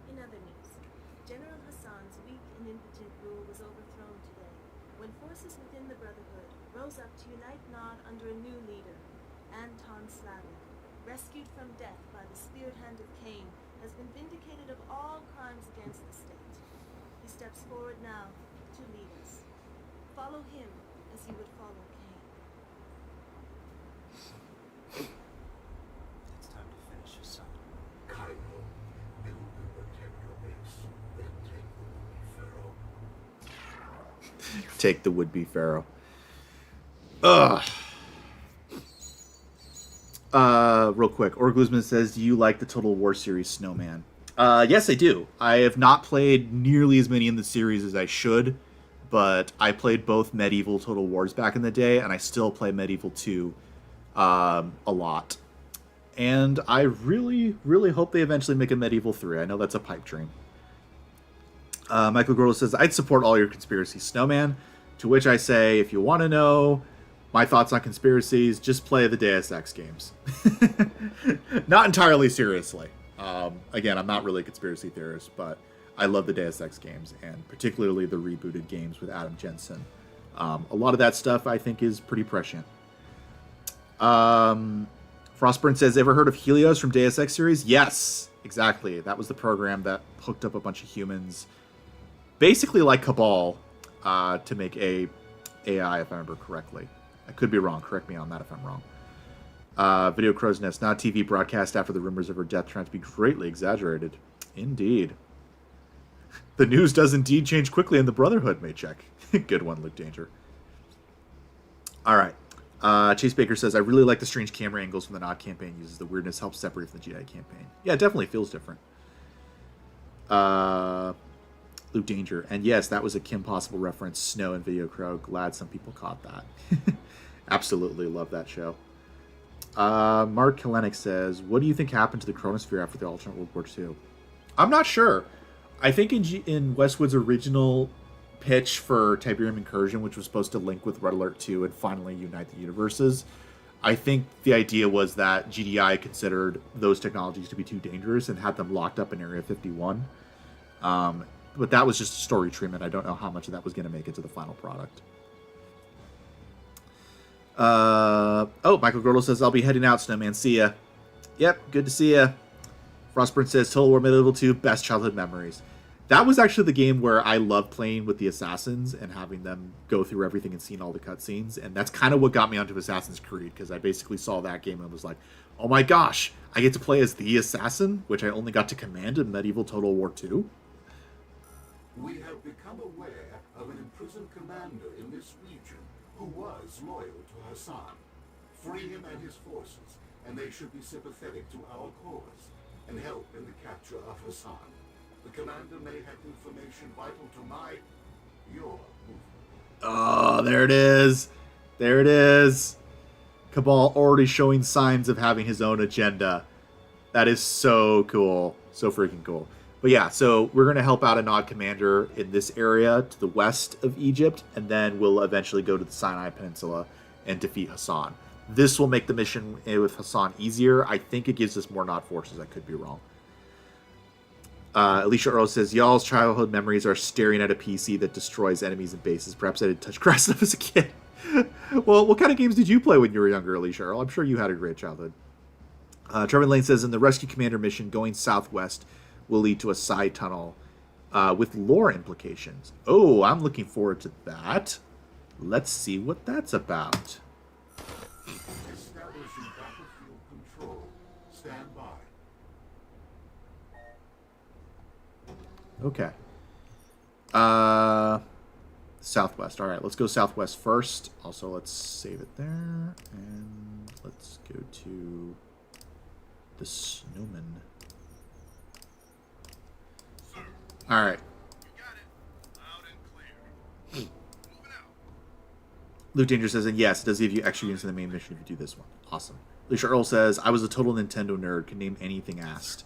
In other news, General Hassan's weak and impotent rule was overthrown today, when forces within the Brotherhood rose up to unite Nod under a new leader, Anton Slavik, rescued from death by the speared hand of Cain, has been vindicated of all crimes against the state. He steps forward now to lead us. Follow him as you would follow Cain. It's time to finish your son. Kylo, build and protect your base, then take the would-be Pharaoh. Take the would-be Pharaoh. Ugh. Real quick, Orguzman says, do you like the Total War series Snowman? Yes, I do. I have not played nearly as many in the series as I should, but I played both Medieval Total Wars back in the day, and I still play Medieval 2 a lot. And I really, really hope they eventually make a Medieval 3. I know that's a pipe dream. Michael Gordo says, I'd support all your conspiracies, Snowman. To which I say, if you want to know my thoughts on conspiracies, just play the Deus Ex games. Not entirely seriously. Again, I'm not really a conspiracy theorist, but I love the Deus Ex games, and particularly the rebooted games with Adam Jensen. A lot of that stuff I think is pretty prescient. Frostburn says, ever heard of Helios from Deus Ex series? Yes, exactly. That was the program that hooked up a bunch of humans, basically like Cabal, to make a AI, if I remember correctly. I could be wrong. Correct me on that if I'm wrong. Video Crow's Nest, not TV broadcast after the rumors of her death trying to be greatly exaggerated. Indeed. The news does indeed change quickly in the Brotherhood, may check. Good one, Luke Danger. All right. Chase Baker says, I really like the strange camera angles from the Nod campaign. Uses the weirdness, helps separate from the GI campaign. Yeah, it definitely feels different. Luke Danger. And yes, that was a Kim Possible reference, Snow and Video Crow. Glad some people caught that. Absolutely love that show. Mark Kalenic says, what do you think happened to the Chronosphere after the alternate World War II? I'm not sure. I think in Westwood's original pitch for Tiberium Incursion, which was supposed to link with Red Alert 2 and finally unite the universes, I think the idea was that GDI considered those technologies to be too dangerous and had them locked up in Area 51. But that was just a story treatment. I don't know how much of that was going to make it to the final product. Michael Girdle says, I'll be heading out, Snowman. See ya. Yep, good to see ya. Frostburn says, Total War Medieval 2, best childhood memories. That was actually the game where I loved playing with the assassins and having them go through everything and seeing all the cutscenes. And that's kind of what got me onto Assassin's Creed, because I basically saw that game and was like, oh my gosh, I get to play as the assassin, which I only got to command in Medieval Total War 2. We have become aware of an imprisoned commander in this region who was loyal to Hassan. Free him and his forces, and they should be sympathetic to our cause and help in the capture of Hassan. The commander may have information vital to your movement. Oh, there it is. There it is. Cabal already showing signs of having his own agenda. That is so cool. So freaking cool. But yeah, so we're going to help out a Nod commander in this area to the west of Egypt, and then we'll eventually go to the Sinai Peninsula and defeat Hassan. This will make the mission with Hassan easier. I think it gives us more Nod forces. I could be wrong. Alicia Earl says, y'all's childhood memories are staring at a PC that destroys enemies and bases. Perhaps I didn't touch grass enough as a kid. Well, what kind of games did you play when you were younger, Alicia Earl? I'm sure you had a great childhood. Trevor Lane says, in the Rescue Commander mission, going southwest will lead to a side tunnel with lore implications. Oh, I'm looking forward to that. Let's see what that's about. Establishing battlefield control. Stand by. Okay. Southwest. All right, let's go southwest first. Also, let's save it there. And let's go to the Snowman. All right. Luke Danger says, and yes, it does give you extra units in the main mission if you do this one. Awesome. Alicia Earl says, I was a total Nintendo nerd. Could name anything asked.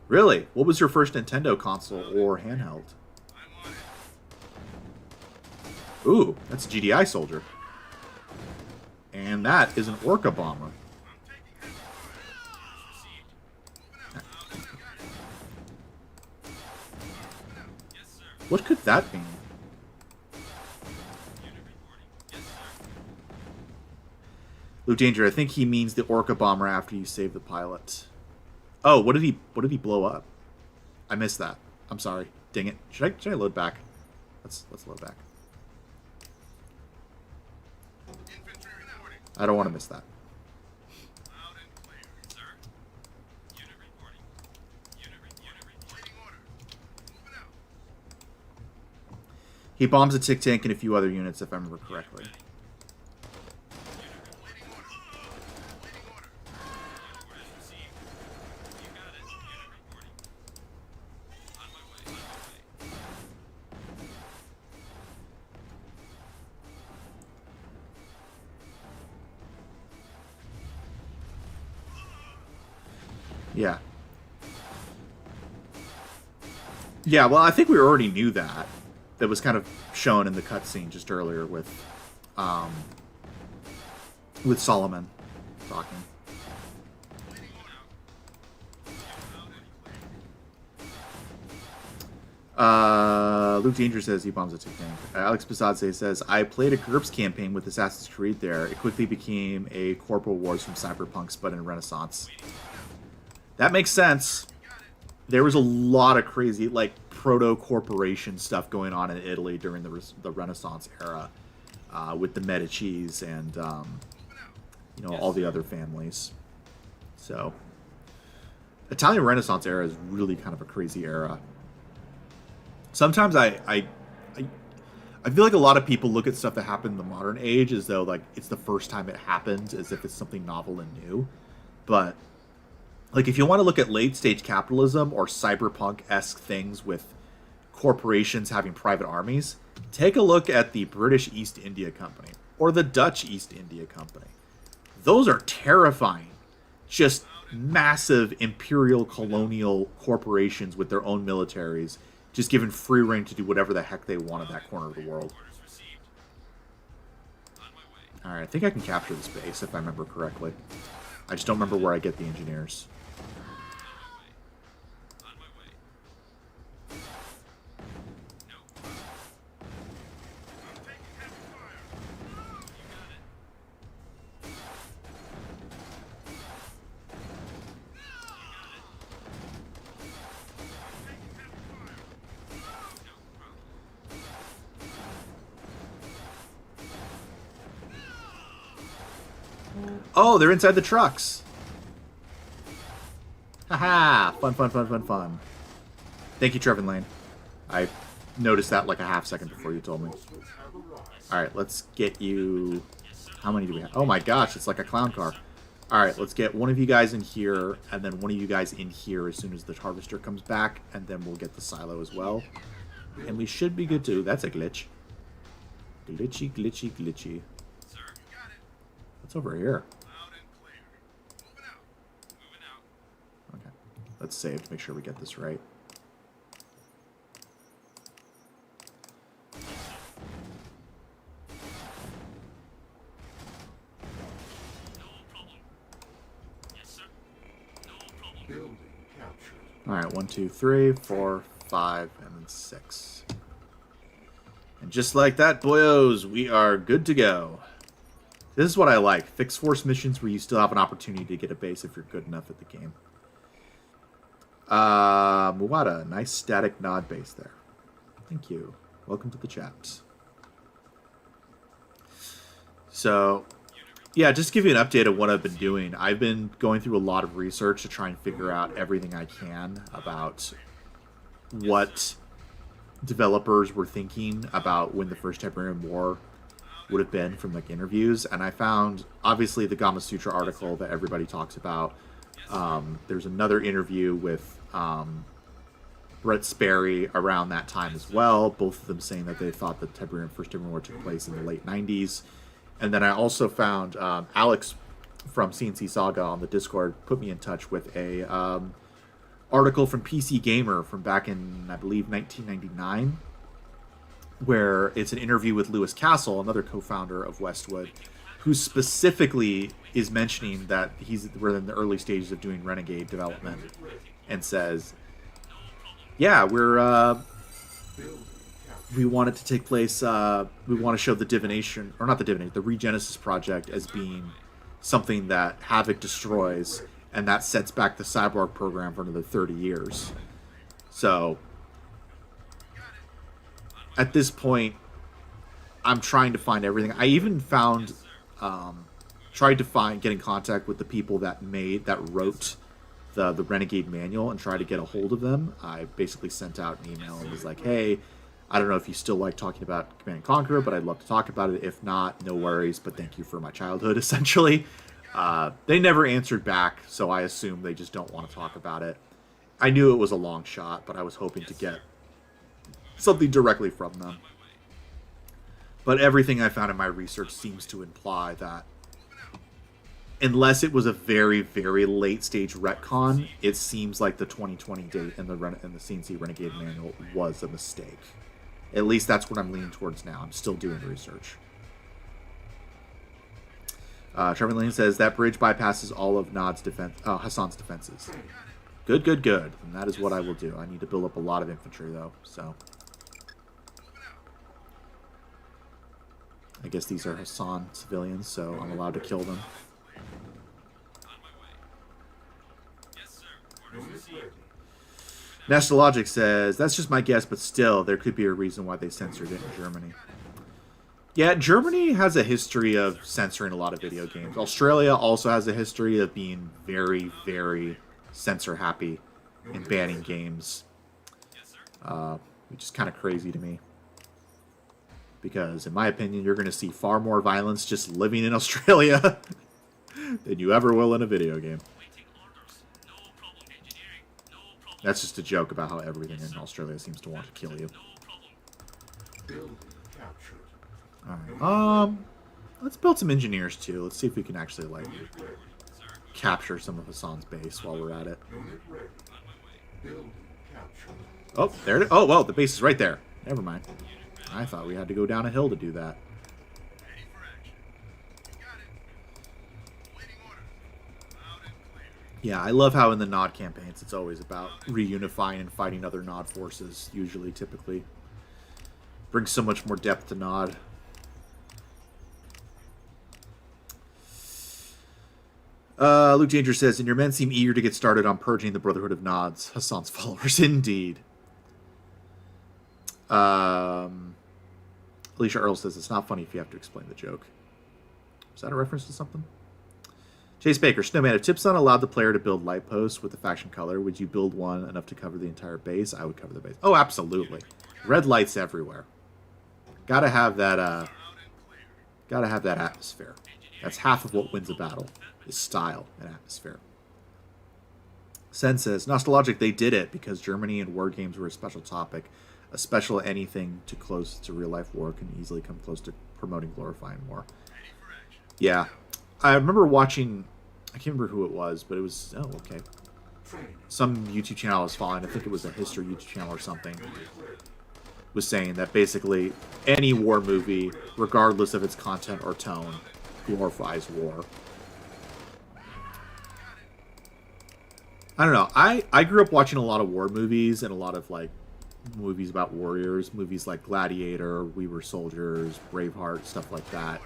Really? What was your first Nintendo console or handheld? Ooh, that's a GDI soldier. And that is an Orca bomber. What could that mean? Luke Danger, I think he means the Orca bomber after you save the pilot. Oh, what did he blow up? I missed that. I'm sorry. Dang it. Should I load back? Let's load back. I don't want to miss that. He bombs a tick tank and a few other units, if I remember correctly. Yeah. Yeah, well, I think we already knew that. That was kind of shown in the cutscene just earlier with Solomon talking. Luke Danger says he bombs a tick tank. Alex Pisadze says, I played a GURPS campaign with Assassin's Creed there. It quickly became a Corporal Wars from Cyberpunks, but in Renaissance. That makes sense. There was a lot of crazy, like, proto-corporation stuff going on in Italy during the Renaissance era with the Medicis and, all the other families. So, Italian Renaissance era is really kind of a crazy era. Sometimes I feel like a lot of people look at stuff that happened in the modern age as though, like, it's the first time it happened, as if it's something novel and new. But like, if you want to look at late-stage capitalism or cyberpunk-esque things with corporations having private armies, take a look at the British East India Company or the Dutch East India Company. Those are terrifying. Just massive imperial colonial corporations with their own militaries, just given free rein to do whatever the heck they want in that corner of the world. Alright, I think I can capture this base if I remember correctly. I just don't remember where I get the engineers. Oh, they're inside the trucks. Haha! Fun, fun, fun, fun, fun. Thank you, Trevin Lane. I noticed that like a half second before you told me. Alright, let's get you... How many do we have? Oh my gosh, it's like a clown car. Alright, let's get one of you guys in here, and then one of you guys in here as soon as the harvester comes back, and then we'll get the silo as well. And we should be good too. That's a glitch. Glitchy, glitchy, glitchy. What's over here? Okay, let's save to make sure we get this right. Alright, 1, 2, 3, 4, 5, and then 6. And just like that, boyos, we are good to go. This is what I like. Fixed force missions where you still have an opportunity to get a base if you're good enough at the game. Muwada, nice static nod base there. Thank you. Welcome to the chat. So, yeah, just to give you an update of what I've been doing. I've been going through a lot of research to try and figure out everything I can about what developers were thinking about when the First Tiberium War would have been from like interviews, and I found obviously the Gama Sutra article that everybody talks about. There's another interview with Brett Sperry around that time as well, both of them saying that they thought the First Tiberian War took place in the late 90s. And then I also found Alex from CNC Saga on the Discord put me in touch with a article from PC Gamer from back in, I believe, 1999, where it's an interview with Lewis Castle, another co-founder of Westwood, who specifically is mentioning that we're in the early stages of doing Renegade development, and says, yeah, we want it to take place, we want to show the divination, or not the divination, the Regenesis project as being something that Havoc destroys, and that sets back the Cyborg program for another 30 years. So, at this point, I'm trying to find everything. I even found, tried to get in contact with the people that wrote the Renegade manual and try to get a hold of them. I basically sent out an email and was like, hey, I don't know if you still like talking about Command & Conquer, but I'd love to talk about it. If not, no worries, but thank you for my childhood, essentially. They never answered back, so I assume they just don't want to talk about it. I knew it was a long shot, but I was hoping to get something directly from them. But everything I found in my research seems to imply that unless it was a very, very late stage retcon, it seems like the 2020 date in the CNC Renegade manual was a mistake. At least that's what I'm leaning towards now. I'm still doing research. Trevor Lane says that bridge bypasses all of Hassan's defenses. Good, good, good. And that is what I will do. I need to build up a lot of infantry, though, so. I guess these are Hassan civilians, so I'm allowed to kill them. National Logic says, that's just my guess, but still, there could be a reason why they censored it in Germany. Yeah, Germany has a history of censoring a lot of video games. Australia also has a history of being very, very censor-happy in banning games. Which is kind of crazy to me. Because, in my opinion, you're going to see far more violence just living in Australia than you ever will in a video game. That's just a joke about how everything in Australia seems to want to kill you. Building captured. Alright, let's build some engineers too. Let's see if we can actually, like, capture some of Hassan's base while we're at it. Unit ready. Building captured. Oh, there it is. Oh, well, the base is right there. Never mind. I thought we had to go down a hill to do that. Ready for action. You got it. Waiting orders. Loud and clear. Yeah, I love how in the Nod campaigns it's always about reunifying and fighting other Nod forces, usually, typically. Brings so much more depth to Nod. Luke Danger says, and your men seem eager to get started on purging the Brotherhood of Nods, Hassan's followers, indeed. Alicia Earl says, it's not funny if you have to explain the joke. Is that a reference to something? Chase Baker, Snowman, if Tipson allowed the player to build light posts with the faction color, would you build one enough to cover the entire base? I would cover the base. Oh, absolutely. Red lights everywhere. Gotta have that, atmosphere. That's half of what wins a battle, is style and atmosphere. Sen says, Nostalgic, they did it because Germany and war games were a special topic. A special anything too close to real-life war can easily come close to promoting glorifying war. Yeah. I remember watching, I can't remember who it was, but it was, oh, okay. Some YouTube channel I was following, I think it was a history YouTube channel or something, was saying that basically any war movie, regardless of its content or tone, glorifies war. I don't know. I grew up watching a lot of war movies and a lot of, like, movies about warriors. Movies like Gladiator, We Were Soldiers, Braveheart, stuff like that.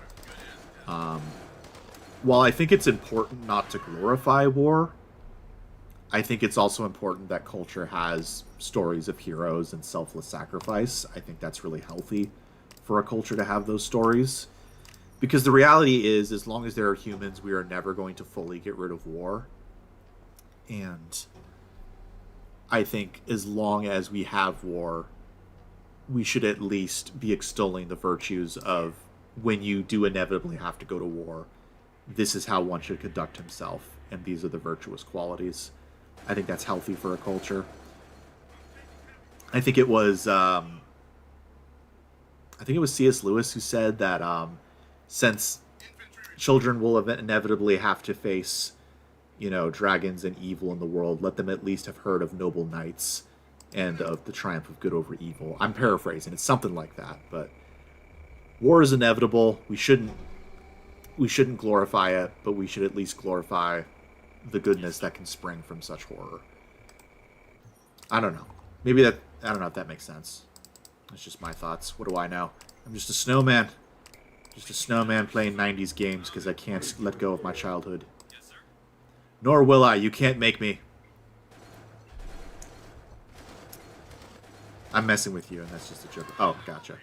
While I think it's important not to glorify war, I think it's also important that culture has stories of heroes and selfless sacrifice. I think that's really healthy for a culture to have those stories. Because the reality is, as long as there are humans, we are never going to fully get rid of war. And I think as long as we have war, we should at least be extolling the virtues of when you do inevitably have to go to war, this is how one should conduct himself, and these are the virtuous qualities. I think that's healthy for a culture. I think it was C.S. Lewis who said that since children will inevitably have to face, dragons and evil in the world, let them at least have heard of noble knights and of the triumph of good over evil. I'm paraphrasing. It's something like that, but war is inevitable. We shouldn't glorify it, but we should at least glorify the goodness that can spring from such horror. I don't know. I don't know if that makes sense. It's just my thoughts. What do I know? I'm just a snowman. Just a snowman playing 90s games because I can't let go of my childhood. Yes, sir. Nor will I. You can't make me. I'm messing with you, and that's just a joke. Oh, gotcha.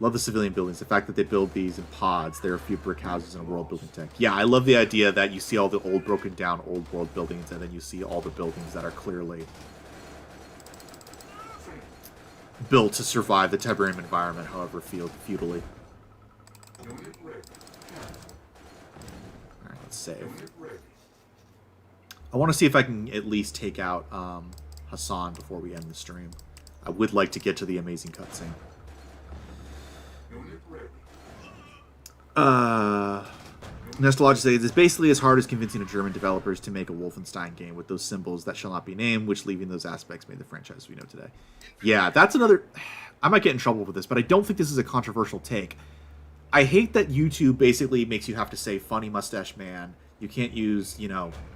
Love the civilian buildings. The fact that they build these in pods. There are a few brick houses and a world building tech. Yeah, I love the idea that you see all the old, broken down, old world buildings, and then you see all the buildings that are clearly built to survive the Tiberium environment, however feudally. Alright, let's save. I want to see if I can at least take out Hassan before we end the stream. I would like to get to the amazing cutscene. Nostalgia says, it's basically as hard as convincing a German developers to make a Wolfenstein game with those symbols that shall not be named, which leaving those aspects made the franchise we know today. Yeah, that's another... I might get in trouble with this, but I don't think this is a controversial take. I hate that YouTube basically makes you have to say funny mustache man. You can't use,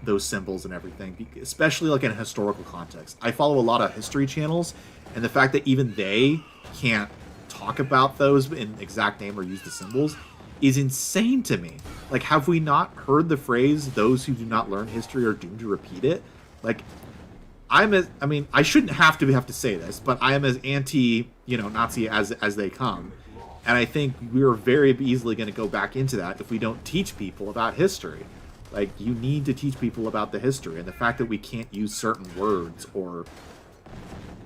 those symbols and everything, especially like in a historical context. I follow a lot of history channels, and the fact that even they can't talk about those in exact name or use the symbols is insane to me. Like, have we not heard the phrase, those who do not learn history are doomed to repeat it? Like, I shouldn't have to say this, but I am as anti, Nazi as they come. And I think we're very easily going to go back into that if we don't teach people about history. Like, you need to teach people about the history. And the fact that we can't use certain words or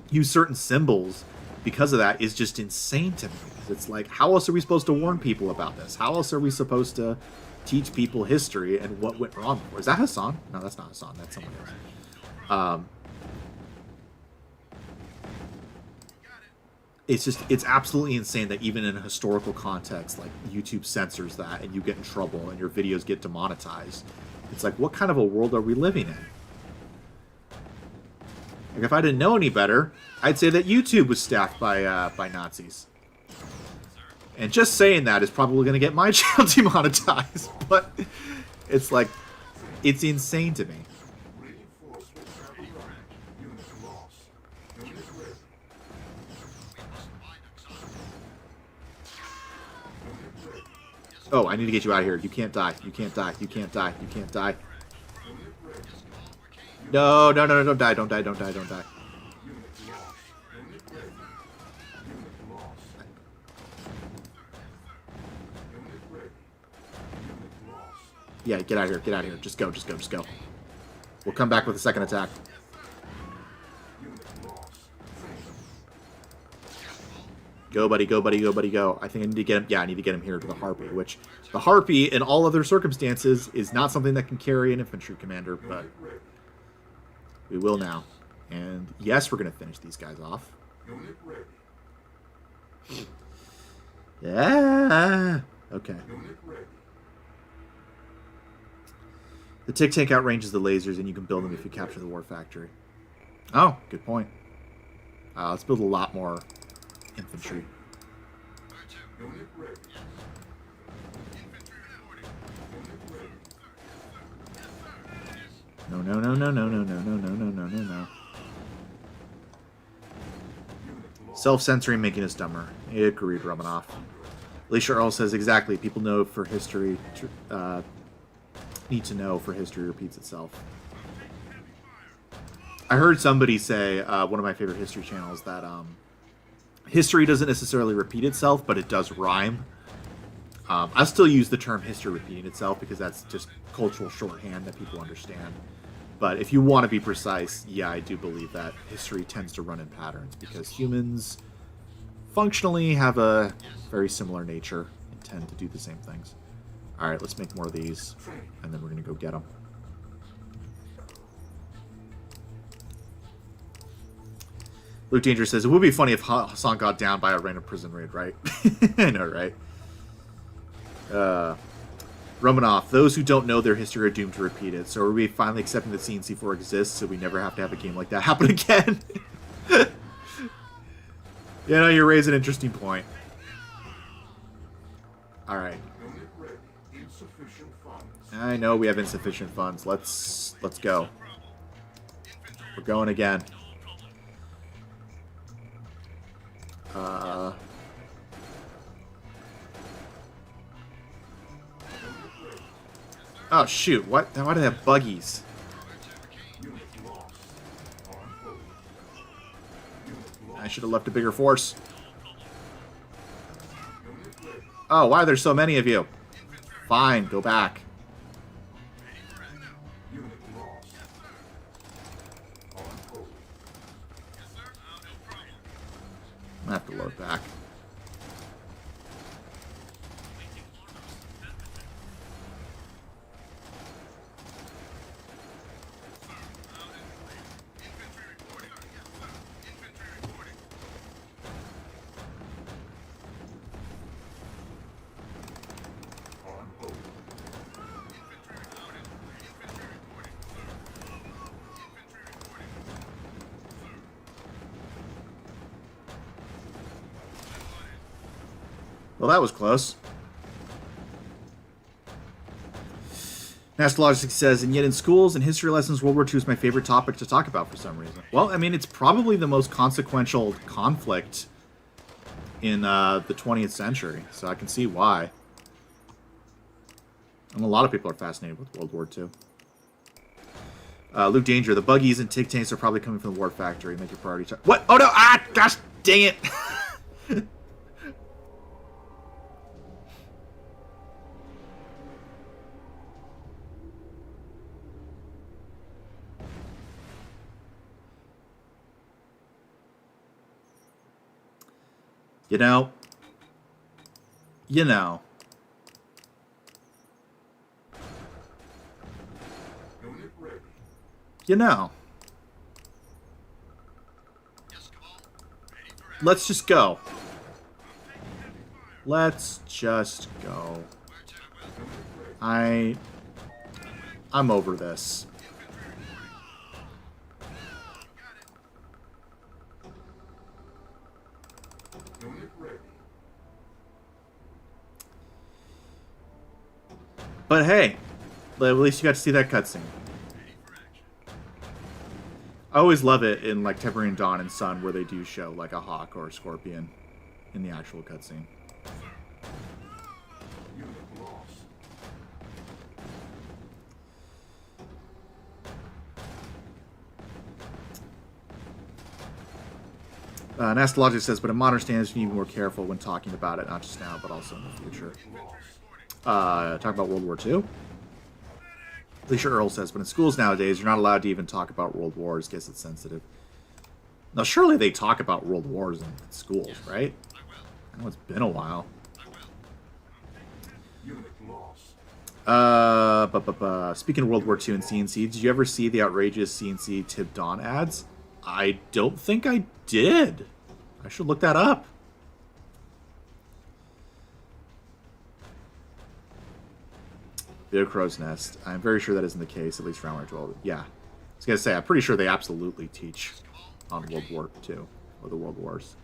use certain symbols because of that is just insane to me. It's like, how else are we supposed to warn people about this? How else are we supposed to teach people history and what went wrong before. Is that Hassan? No, that's not Hassan. That's someone else. It's absolutely insane that even in a historical context, like, YouTube censors that and you get in trouble and your videos get demonetized. It's like, what kind of a world are we living in? Like, if I didn't know any better, I'd say that YouTube was staffed by Nazis. And just saying that is probably going to get my channel demonetized. But it's like, it's insane to me. Oh, I need to get you out of here. You can't die. You can't die. You can't die. You can't die. No, no, no, no, don't die. Don't die. Don't die. Don't die. Yeah, get out of here. Get out of here. Just go. Just go. Just go. We'll come back with a second attack. Go, buddy. Go, buddy. Go, buddy. Go. I think I need to get him. Yeah, I need to get him here to the Harpy, which the Harpy, in all other circumstances, is not something that can carry an infantry commander, but we will now. And yes, we're going to finish these guys off. Yeah. Okay. The Tic Tac outranges the lasers, and you can build them if you capture the war factory. Oh, good point. Let's build a lot more infantry. No, no, no, no, no, no, no, no, no, no, no, no, no. Self-censoring making us dumber. Agreed, Romanov. Alicia Earl says exactly. People know for history. Need to know for history repeats itself. I heard somebody say, one of my favorite history channels, that history doesn't necessarily repeat itself, but it does rhyme. I still use the term history repeating itself because that's just cultural shorthand that people understand. But if you want to be precise, yeah, I do believe that history tends to run in patterns because humans functionally have a very similar nature and tend to do the same things. Alright, let's make more of these, and then we're going to go get them. Luke Danger says, it would be funny if Hassan got down by a random prison raid, right? I know, right? Romanov, those who don't know their history are doomed to repeat it, so are we finally accepting that CNC4 exists so we never have to have a game like that happen again? You know, you raise an interesting point. Alright. I know we have insufficient funds. Let's go. We're going again. Oh shoot! What? Why do they have buggies? I should have left a bigger force. Oh, why are there so many of you? Fine, go back. I have to load back. Well, that was close. Nastologic says, and yet in schools and history lessons, World War II is my favorite topic to talk about for some reason. Well, I mean, it's probably the most consequential conflict in the 20th century, so I can see why. And a lot of people are fascinated with World War II. Luke Danger, the buggies and Tic Tanks are probably coming from the war factory. Make your priority. What? Oh no! Ah! Gosh dang it! You know. You know, Yes, Cabal. Ready for action. let's just go. Let's just go. Where to, Will? I'm over this. Infantry reporting. Got it. Unit ready. But hey, at least you got to see that cutscene. Ready for action. I always love it in like Tiberian Dawn and Sun where they do show like a hawk or a scorpion in the actual cutscene. Unit lost. And Astrologic says, but in modern standards, you need to be more careful when talking about it, not just now, but also in the future. Talk about World War II. Alicia Earl says, but in schools nowadays, you're not allowed to even talk about world wars. Guess it's sensitive. Now, surely they talk about world wars in schools, right? I will. I know it's been a while. I will. Unit lost. Speaking of World War II and CNC, did you ever see the outrageous CNC Tib Dawn ads? I don't think I did. I should look that up. Bit of Crow's Nest. I'm very sure that isn't the case, at least for Hour 12. Yeah. I was going to say, I'm pretty sure they absolutely teach on World War II, or the World Wars.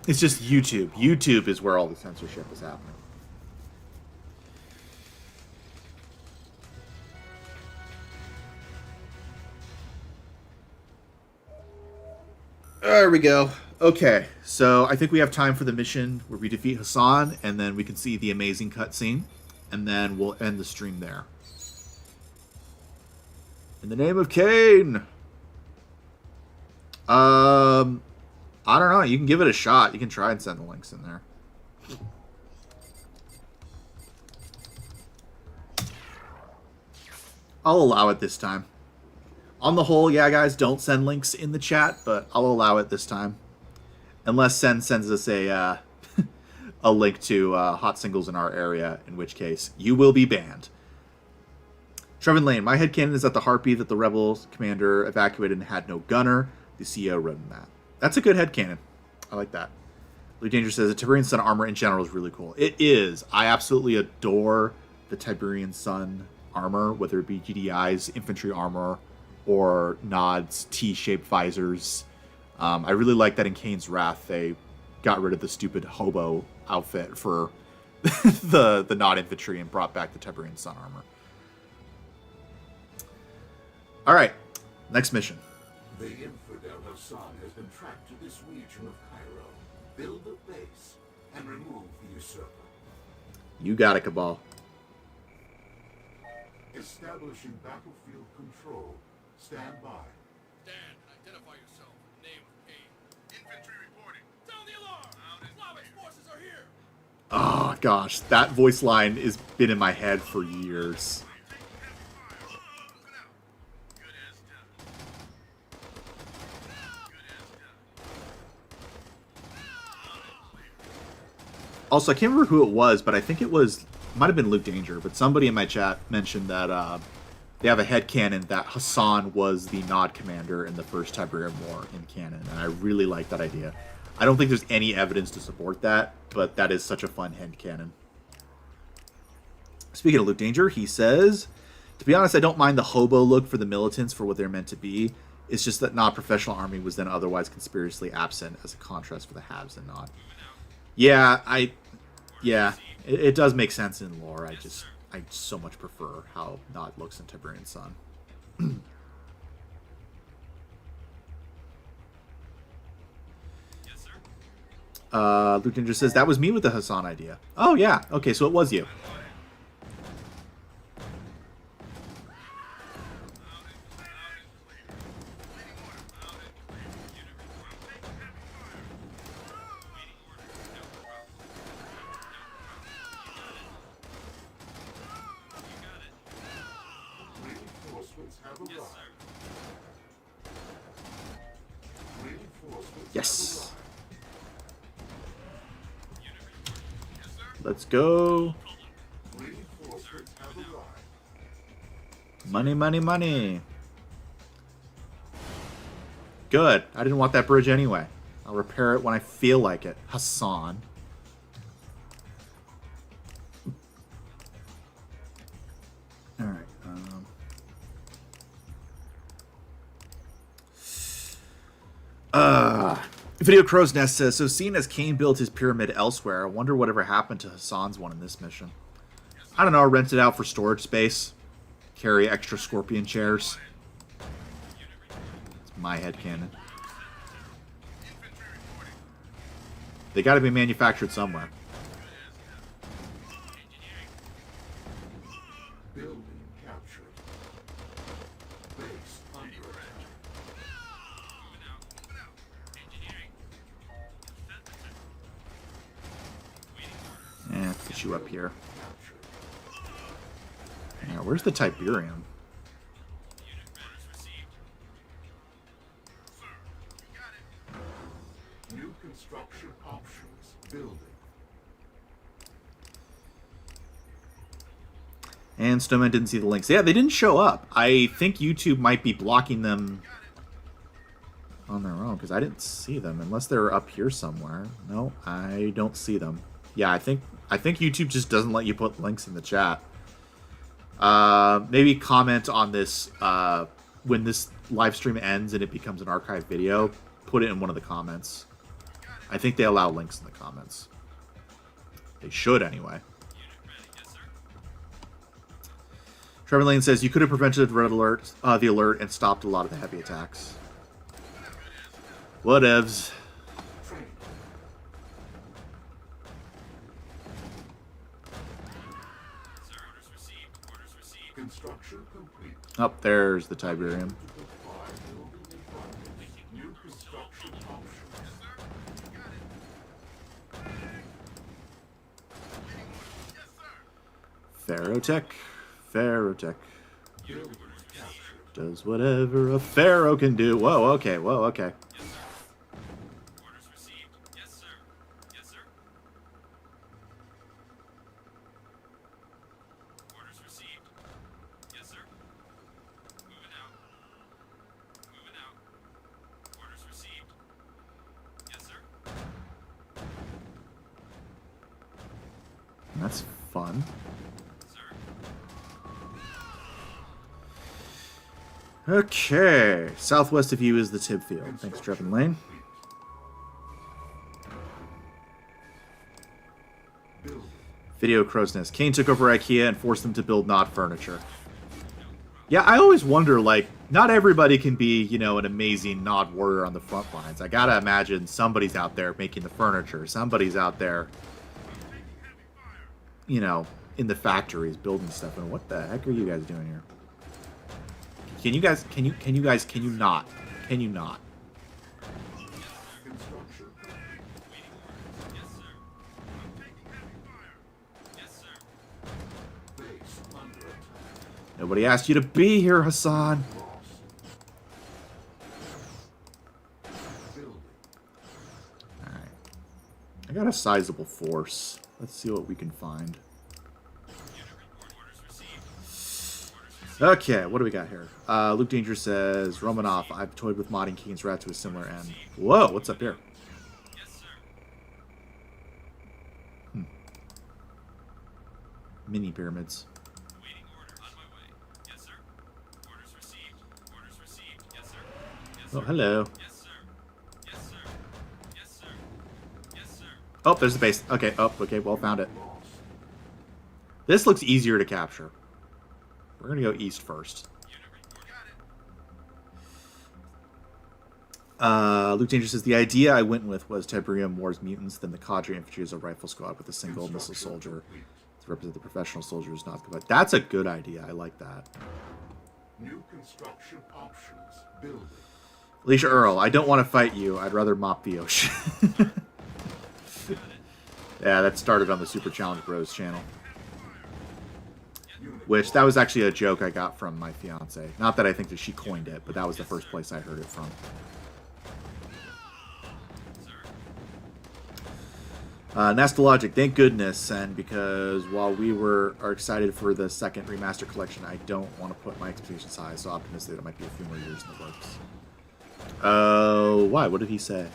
It's just YouTube. YouTube is where all the censorship is happening. There we go. Okay, so I think we have time for the mission where we defeat Hassan, and then we can see the amazing cutscene, and then we'll end the stream there. In the name of Cain! I don't know. You can give it a shot. You can try and send the links in there. I'll allow it this time. On the whole, yeah, guys, don't send links in the chat, but I'll allow it this time. Unless Sen sends us a a link to hot singles in our area, in which case you will be banned. Trevin Lane, my headcanon is that the Harpy that the Rebels commander evacuated and had no gunner. The CEO wrote in that. That's a good headcanon. I like that. Blue Danger says the Tiberian Sun armor in general is really cool. It is. I absolutely adore the Tiberian Sun armor, whether it be GDI's infantry armor or Nod's T-shaped visors. I really like that in Kane's Wrath they got rid of the stupid hobo outfit for the Nod infantry and brought back the Tiberian Sun armor. All right, next mission. The infidel Hassan has been tracked to this region of Cairo. Build a base and remove the usurper. You got it, Cabal. Establishing battlefield control. Stand by. Stand and identify yourself. Name of Cain. Infantry reporting. Sound the alarm! Slavic forces are here! Oh, gosh. That voice line has been in my head for years. Moving out. Good as done. Good as done. Also, I can't remember who it was, but I think it might have been Luke Danger, but somebody in my chat mentioned that they have a headcanon that Hassan was the Nod commander in the First Tiberium War in canon, and I really like that idea. I don't think there's any evidence to support that, but that is such a fun headcanon. Speaking of Luke Danger, he says, to be honest, I don't mind the hobo look for the militants for what they're meant to be. It's just that Nod professional army was then otherwise conspicuously absent as a contrast for the haves and Nod. Yeah, it does make sense in lore. I so much prefer how Nod looks in Tiberian Sun. Yes, sir. Luke Ninja says, that was me with the Hassan idea. Oh, yeah. Okay, so it was you. Reinforcements have arrived. Reinforcements Yes. Let's go. Reinforcements have arrived. Money, money, money. Good. I didn't want that bridge anyway. I'll repair it when I feel like it. Hassan. Alright. Video Crow's Nest says, so seeing as Kane built his pyramid elsewhere, I wonder whatever happened to Hassan's one in this mission. I don't know, rent it out for storage space. Carry extra scorpion chairs. It's my headcanon. They gotta be manufactured somewhere. Building captured. Base under attack. Yeah, get you up here. Yeah, where's the Tiberium? New construction options. Building. And Snowman didn't see the links. Yeah, they didn't show up. I think YouTube might be blocking them on their own, because I didn't see them, unless they're up here somewhere. No, I don't see them. Yeah, I think YouTube just doesn't let you put links in the chat. Maybe comment on this when this live stream ends and it becomes an archived video. Put it in one of the comments. I think they allow links in the comments. They should, anyway. Trevor Lane says, you could have prevented the alert and stopped a lot of the heavy attacks. Whatevs. Construction complete. Oh, there's the Tiberium. New construction options. Pharaoh-tech. Pharaoh-tech. Does whatever a pharaoh can do. Whoa, okay, whoa, okay. Orders received. Yes, sir. Yes, sir. Orders received. Yes, sir. Moving out. Moving out. Orders received. Yes, sir. That's fun. Okay. Southwest of you is the Tib Field. Thanks, Trevin Lane. Video Crow's Nest. Kane took over IKEA and forced them to build not furniture. Yeah, I always wonder, like, not everybody can be, you know, an amazing Nod warrior on the front lines. I gotta imagine somebody's out there making the furniture. Somebody's out there, you know, in the factories building stuff. And what the heck are you guys doing here? Can you not? Can you not? Nobody asked you to be here, Hassan. Alright. I got a sizable force. Let's see what we can find. Okay, what do we got here? Luke Danger says, Romanov, I've toyed with modding Kane's rat to a similar end. Whoa, what's up here? Mini pyramids. Oh, hello. Oh, there's the base. Okay, oh, okay, well, found it. This looks easier to capture. We're going to go east first. Luke Danger says, the idea I went with was Tiberium War's mutants, then the cadre infantry as a rifle squad with a single missile soldier to represent the professional soldiers, not the... That's a good idea. I like that. New construction options. Building. Alicia Earl, I don't want to fight you. I'd rather mop the ocean. Yeah, that started on the Super Challenge Bros channel. Which, that was actually a joke I got from my fiance. Not that I think that she coined it, but that was the first place I heard it from. Nostalgic, thank goodness, and because while we are excited for the second remaster collection, I don't want to put my expectations high, so optimistic that it might be a few more years in the books. Why? What did he say?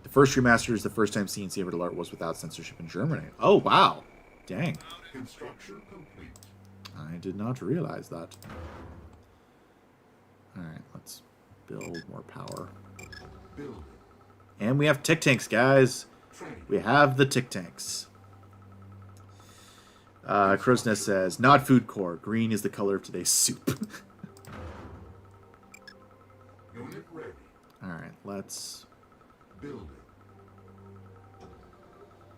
The first remaster is the first time seeing Saber Alert was without censorship in Germany. Oh, wow. Dang. Construction complete. I did not realize that. Alright, let's build more power. Building. And we have tick tanks, guys. Training. We have the tick tanks. Crow's Nest says, not food core. Green is the color of today's soup. Unit ready. Alright, let's... Building.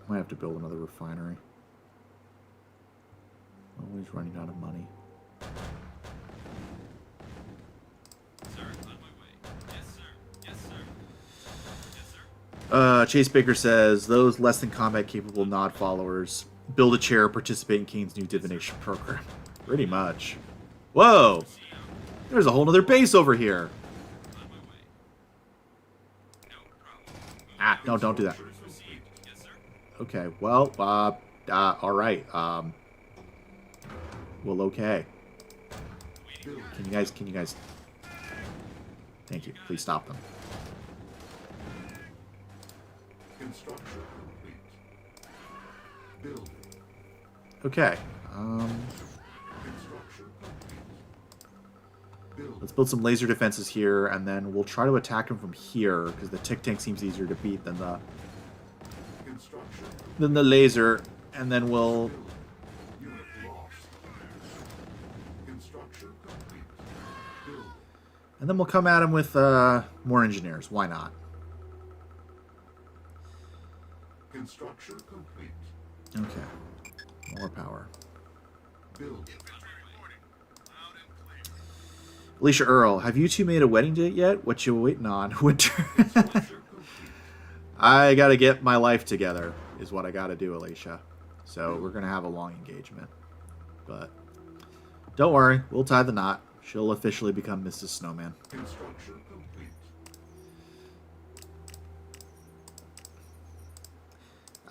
Might have to build another refinery. Always running out of money. Sir, on my way. Yes, sir. Yes, sir. Yes, sir. Chase Baker says, those less than combat capable nod followers build a chair, participate in Kane's new divination program. Pretty much. Whoa! There's a whole other base over here. On my way. No problem. Ah, no, don't do that. Received. Yes, sir. Okay, well, alright, well, okay. Can you guys... Thank you, please stop them. Construction complete. Building. Okay, Construction complete. Building. let's build some laser defenses here, and then we'll try to attack them from here, because the tick tank seems easier to beat than Construction. the laser, and then we'll... Unit lost. Construction complete. Building. And then we'll come at him with more engineers. Why not? Construction complete. Okay. More power. Building. Infantry reporting. Loud and clear. Alicia Earl, have you two made a wedding date yet? What you waiting on? Winter. Construction complete. I gotta get my life together, is what I gotta do, Alicia. So we're gonna have a long engagement. But don't worry, we'll tie the knot. She'll officially become Mrs. Snowman. Construction complete.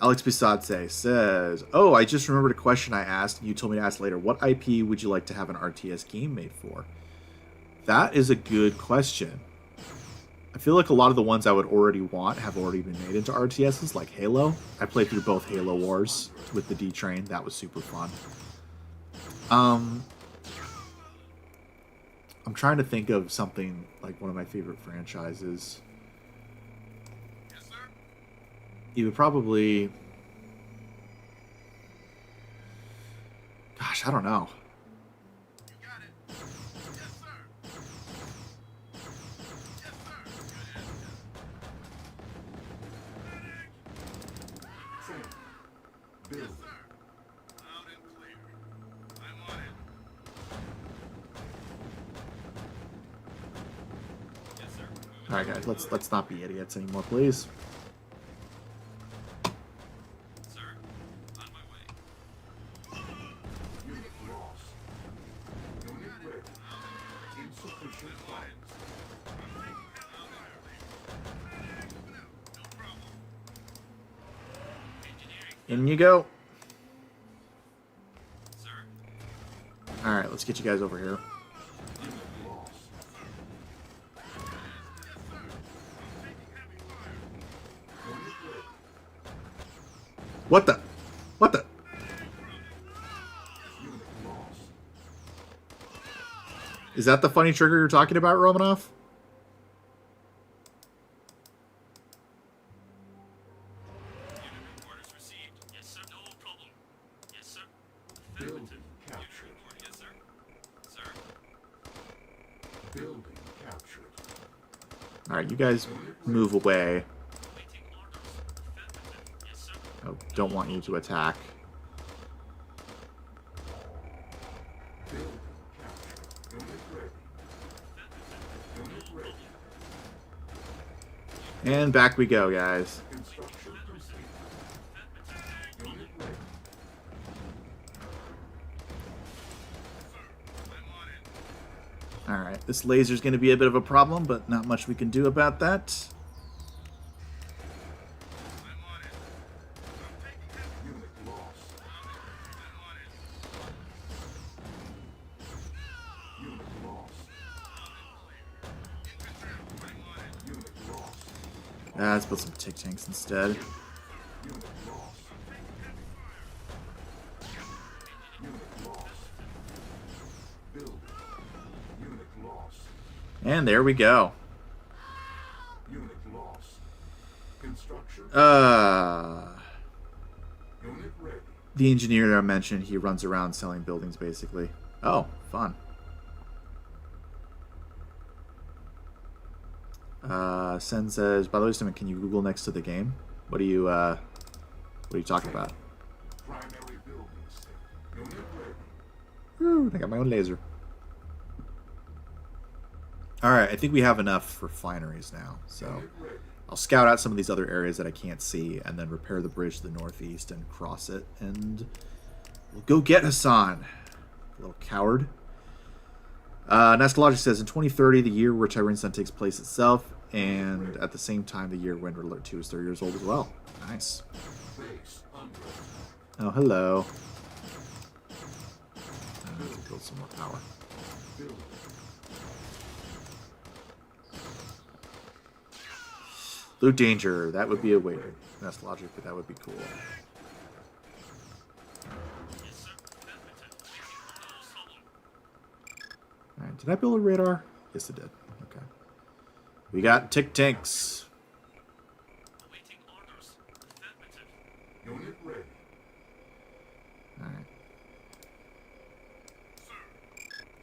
Alex Bisadze says, oh, I just remembered a question I asked, and you told me to ask later. What IP would you like to have an RTS game made for? That is a good question. I feel like a lot of the ones I would already want have already been made into RTSs, like Halo. I played through both Halo Wars with the D-Train. That was super fun. I'm trying to think of something like one of my favorite franchises. Yes, sir. You would probably... Gosh, I don't know. You got it. Yes, sir. Yes, sir. Training. Yes, Building. sir. Loud and clear. I'm on it. Yes, sir. All right, guys, let's not be idiots anymore, please. Sir, on my way. Unit lost. Unit ready. Insufficient funds. No problem. Engineering, In you go. sir. All right, let's get you guys over here. Unit lost. Unit ready. What the? What the? Unit lost. Is that the funny trigger you're talking about, Romanoff? Unit orders received. Yes, sir. No problem. Yes, sir. Building Unit captured. report. Yes, sir. Sir. Building captured. All right, you guys move away. Waiting orders. Affirmative. Yes, sir. Oh, don't want you to attack. Building captured. Unit ready. Unit ready. And back we go, guys. Construction complete. Unit ready. I'm on it. All right, this laser's going to be a bit of a problem, but not much we can do about that. I'm on it. Let's build some tick tanks instead. And there we go. Unit lost. Construction. Unit ready. The engineer that I mentioned, he runs around selling buildings basically. Oh, fun. Sen says, by the way, Snowman, can you Google next to the game? What are you talking about? Primary building set. Unit ready. Woo, I got my own laser. Alright, I think we have enough for refineries now. So I'll scout out some of these other areas that I can't see and then repair the bridge to the northeast and cross it. And we'll go get Hassan. Little coward. Nastologic says, in 2030, the year where Tiberian Sun takes place itself, and at the same time, the year when Alert 2 is 30 years old as well. Nice. Oh, hello. Let's build some more power. Loot danger. That would be a way. That's logic, but that would be cool. Alright, did I build a radar? Yes, I did. Okay. We got tick tanks. Awaiting orders. Affirmative. Unit ready.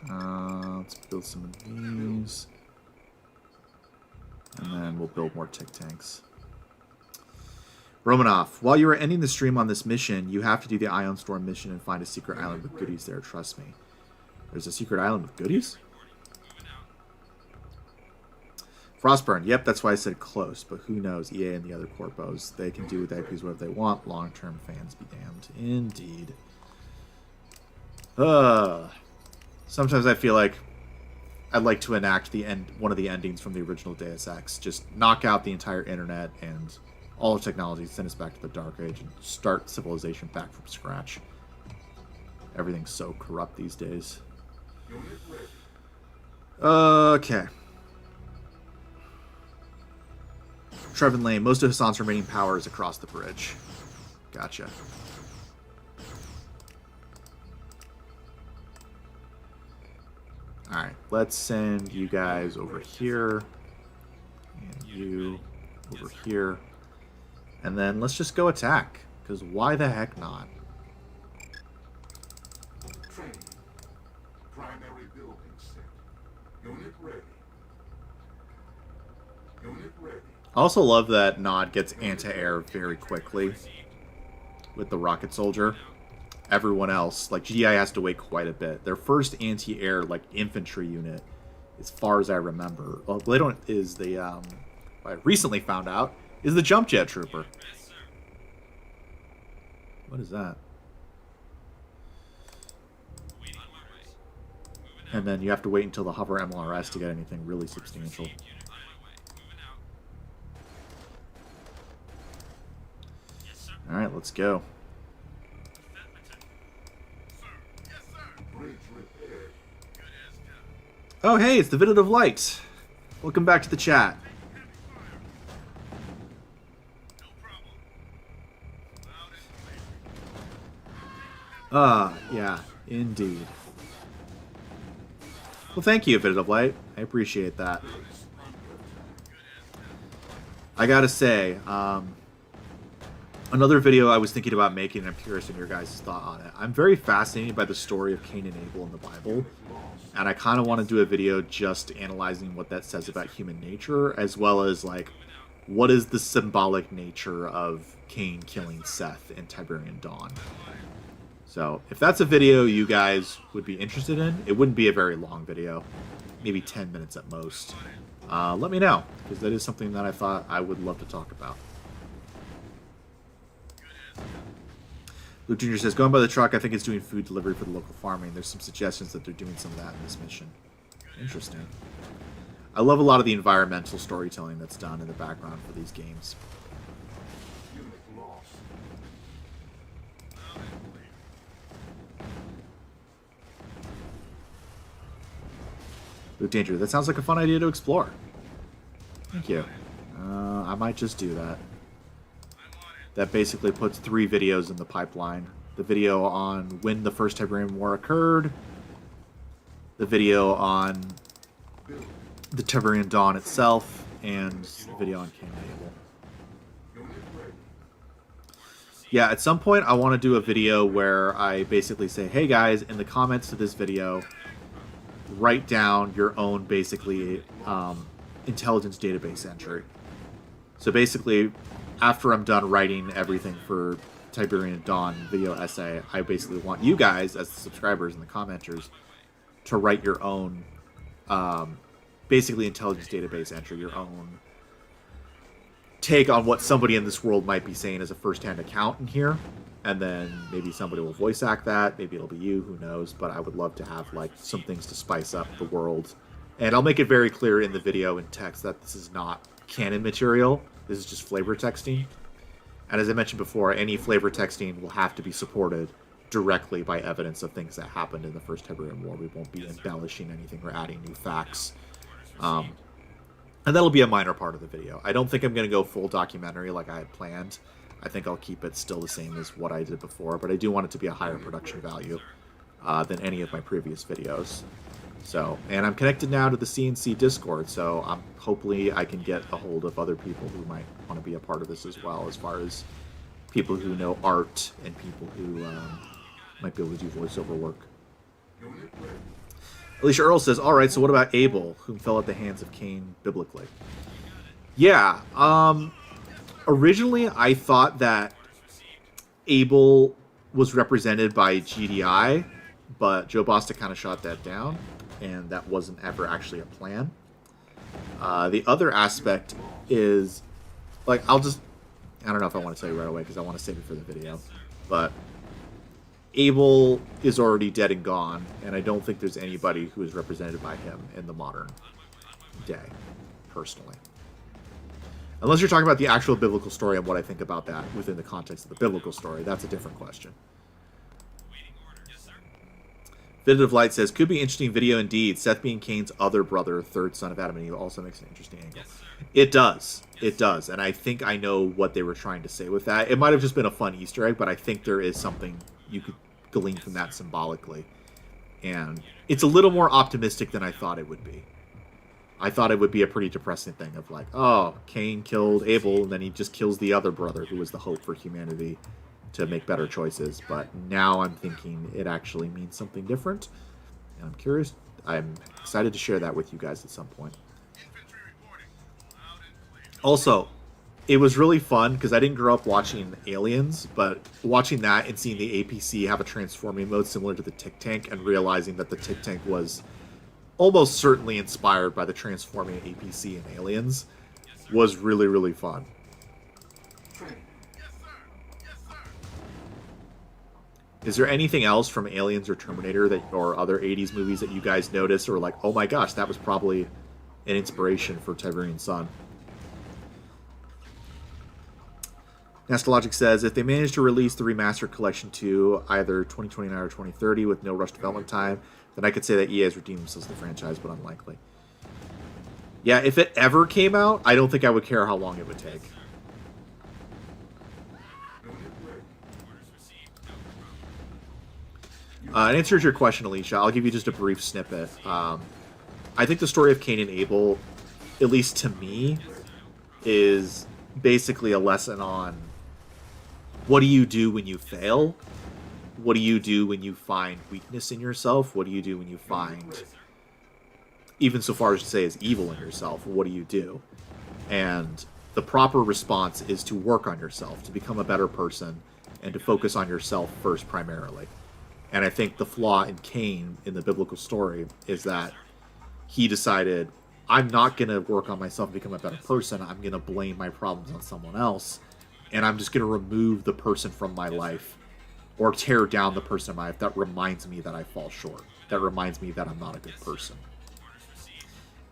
Alright. Let's build some of these. And then we'll build more tick tanks. Romanov, while you are ending the stream on this mission, you have to do the Ion Storm mission and find a secret island with goodies there, trust me. There's a secret island with goodies? Frostburn, yep, that's why I said close, but who knows, EA and the other corpos, they can do with IPs whatever they want, long-term fans be damned. Indeed. Sometimes I feel like I'd like to enact one of the endings from the original Deus Ex. Just knock out the entire internet and all of technology, send us back to the Dark Age, and start civilization back from scratch. Everything's so corrupt these days. Okay. Trevin Lane, most of Hassan's remaining power is across the bridge. Gotcha. Alright, let's send you guys over here. And you over here. And then let's just go attack. Because why the heck not? Training. Primary building set. Unit ready. Unit ready. I also love that Nod gets anti-air very quickly with the rocket soldier. Everyone else, like GDI, has to wait quite a bit. Their first anti-air, like, infantry unit, as far as I remember, well, they don't, is the, I recently found out, is the jump jet trooper. What is that? And then you have to wait until the hover MLRS to get anything really substantial. Alright, let's go. Oh, hey, it's the Vidit of Light. Welcome back to the chat. Yeah, indeed. Well, thank you, Vidit of Light. I appreciate that. I gotta say, another video I was thinking about making, and I'm curious in your guys' thought on it. I'm very fascinated by the story of Cain and Abel in the Bible, and I kind of want to do a video just analyzing what that says about human nature, as well as, like, what is the symbolic nature of Cain killing Seth in Tiberian Dawn. So, if that's a video you guys would be interested in, it wouldn't be a very long video, maybe 10 minutes at most. Let me know, because that is something that I thought I would love to talk about. Luke Jr. says, going by the truck, I think it's doing food delivery for the local farming. There's some suggestions that they're doing some of that in this mission. Interesting. I love a lot of the environmental storytelling that's done in the background for these games. Luke Danger, that sounds like a fun idea to explore. Thank you. I might just do that. That basically puts 3 videos in the pipeline. The video on when the First Tiberium War occurred, the video on the Tiberian Dawn itself, and the video on Cain and Abel. Yeah, at some point I want to do a video where I basically say, hey guys, in the comments to this video, write down your own, basically, intelligence database entry. So basically, after I'm done writing everything for Tiberian Dawn video essay, I basically want you guys, as the subscribers and the commenters, to write your own, basically, intelligence database entry, your own take on what somebody in this world might be saying as a first-hand account in here. And then maybe somebody will voice act that. Maybe it'll be you, who knows. But I would love to have, like, some things to spice up the world. And I'll make it very clear in the video in text that this is not canon material. This is just flavor texting. And as I mentioned before, any flavor texting will have to be supported directly by evidence of things that happened in the First Tiberium War. We won't be embellishing anything or adding new facts. And that'll be a minor part of the video. I don't think I'm going to go full documentary like I had planned. I think I'll keep it still the same as what I did before, but I do want it to be a higher production value than any of my previous videos. So, and I'm connected now to the CNC Discord, so hopefully I can get a hold of other people who might want to be a part of this as well, as far as people who know art and people who might be able to do voiceover work. Alicia Earl says, alright, so what about Abel, whom fell at the hands of Cain biblically? Yeah, originally I thought that Abel was represented by GDI, but Joe Bosta kind of shot that down, and that wasn't ever actually a plan. The other aspect is, like, I don't know if I want to tell you right away because I want to save it for the video, but Abel is already dead and gone, and I don't think there's anybody who is represented by him in the modern day, personally. Unless you're talking about the actual biblical story and what I think about that within the context of the biblical story, that's a different question. Vidative Light says, could be interesting video indeed. Seth being Cain's other brother, third son of Adam and Eve, also makes an interesting angle. It does. It does. And I think I know what they were trying to say with that. It might have just been a fun Easter egg, but I think there is something you could glean from that symbolically. And it's a little more optimistic than I thought it would be. I thought it would be a pretty depressing thing of like, oh, Cain killed Abel, and then he just kills the other brother who was the hope for humanity to make better choices. But now I'm thinking it actually means something different. And I'm curious. I'm excited to share that with you guys at some point. Also, it was really fun because I didn't grow up watching Aliens, but watching that and seeing the APC have a transforming mode similar to the Tic Tank and realizing that the Tic Tank was almost certainly inspired by the transforming APC in Aliens was really, really fun. Is there anything else from Aliens or Terminator that, or other 80s movies that you guys noticed or like, oh my gosh, that was probably an inspiration for Tiberian Sun? Nastologic says, if they manage to release the remastered collection to either 2029 or 2030 with no rush development time, then I could say that EA has redeemed themselves the franchise, but unlikely. Yeah, if it ever came out, I don't think I would care how long it would take. In answer to your question, Alicia, I'll give you just a brief snippet. I think the story of Cain and Abel, at least to me, is basically a lesson on what do you do when you fail? What do you do when you find weakness in yourself? What do you do when you find, even so far as to say, is evil in yourself? What do you do? And the proper response is to work on yourself, to become a better person, and to focus on yourself first primarily. And I think the flaw in Cain in the biblical story is that he decided, I'm not going to work on myself and become a better person. I'm going to blame my problems on someone else. And I'm just going to remove the person from my life or tear down the person in my life that reminds me that I fall short. That reminds me that I'm not a good person.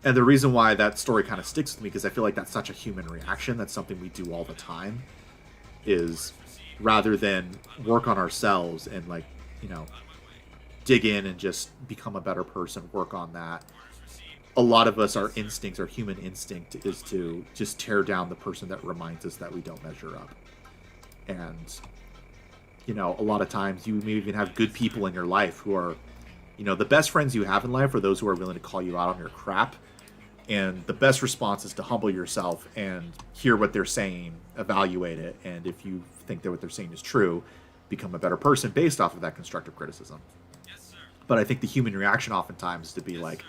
And the reason why that story kind of sticks with me, because I feel like that's such a human reaction. That's something we do all the time, is rather than work on ourselves and, like, you know, dig in and just become a better person, work on that. a lot of us, our instincts, our human instinct is to just tear down the person that reminds us that we don't measure up. And, you know, a lot of times you may even have good people in your life who are, you know, the best friends you have in life are those who are willing to call you out on your crap. And the best response is to humble yourself and hear what they're saying, evaluate it, and if you think that what they're saying is true, become a better person based off of that constructive criticism. But I think the human reaction oftentimes is to be like,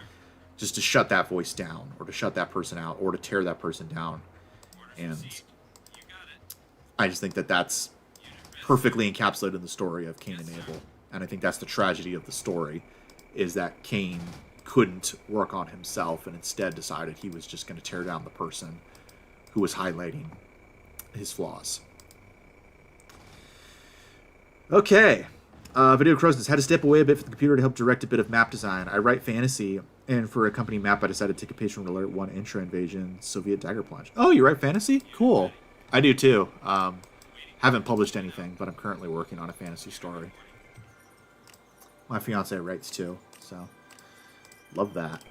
just to shut that voice down, or to shut that person out, or to tear that person down. And I just think that that's perfectly encapsulated in the story of Cain and Abel. And I think that's the tragedy of the story, is that Cain couldn't work on himself and instead decided he was just going to tear down the person who was highlighting his flaws. Okay. Video Crows had to step away a bit from the computer to help direct a bit of map design. I write fantasy, and for a company map, I decided to take a page from Alert 1 Intra Invasion Soviet Dagger Plunge. Oh, you write fantasy? Cool. I do too. Haven't published anything, but I'm currently working on a fantasy story. My fiance writes too, so love that.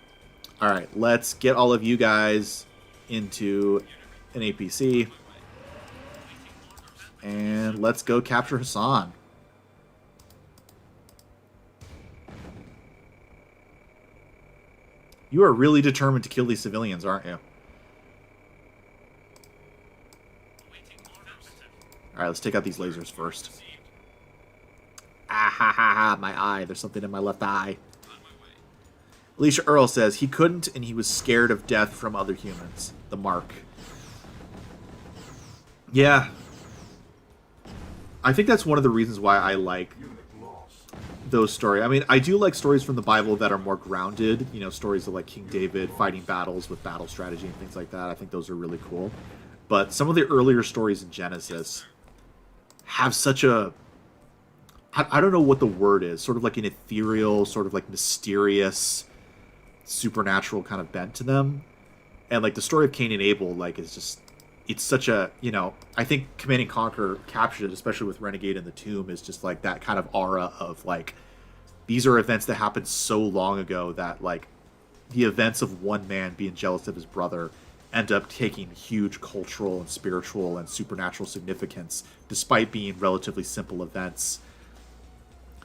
All right, let's get all of you guys into an APC, and let's go capture Hassan. You are really determined to kill these civilians, aren't you? Alright, let's take out these lasers first. Ah ha ha ha, my eye. There's something in my left eye. Alicia Earl says, he couldn't and he was scared of death from other humans. The mark. Yeah. I think that's one of the reasons why I like those stories. I mean, I do like stories from the Bible that are more grounded. You know, stories of like King David fighting battles with battle strategy and things like that. I think those are really cool. But some of the earlier stories in Genesis have such a... I don't know what the word is. Sort of like an ethereal, sort of like mysterious, supernatural kind of bent to them. And like the story of Cain and Abel, like, is just... It's such a, you know, I think Command and Conquer captured it, especially with Renegade and the Tomb, is just like that kind of aura of like, these are events that happened so long ago that like the events of one man being jealous of his brother end up taking huge cultural and spiritual and supernatural significance despite being relatively simple events.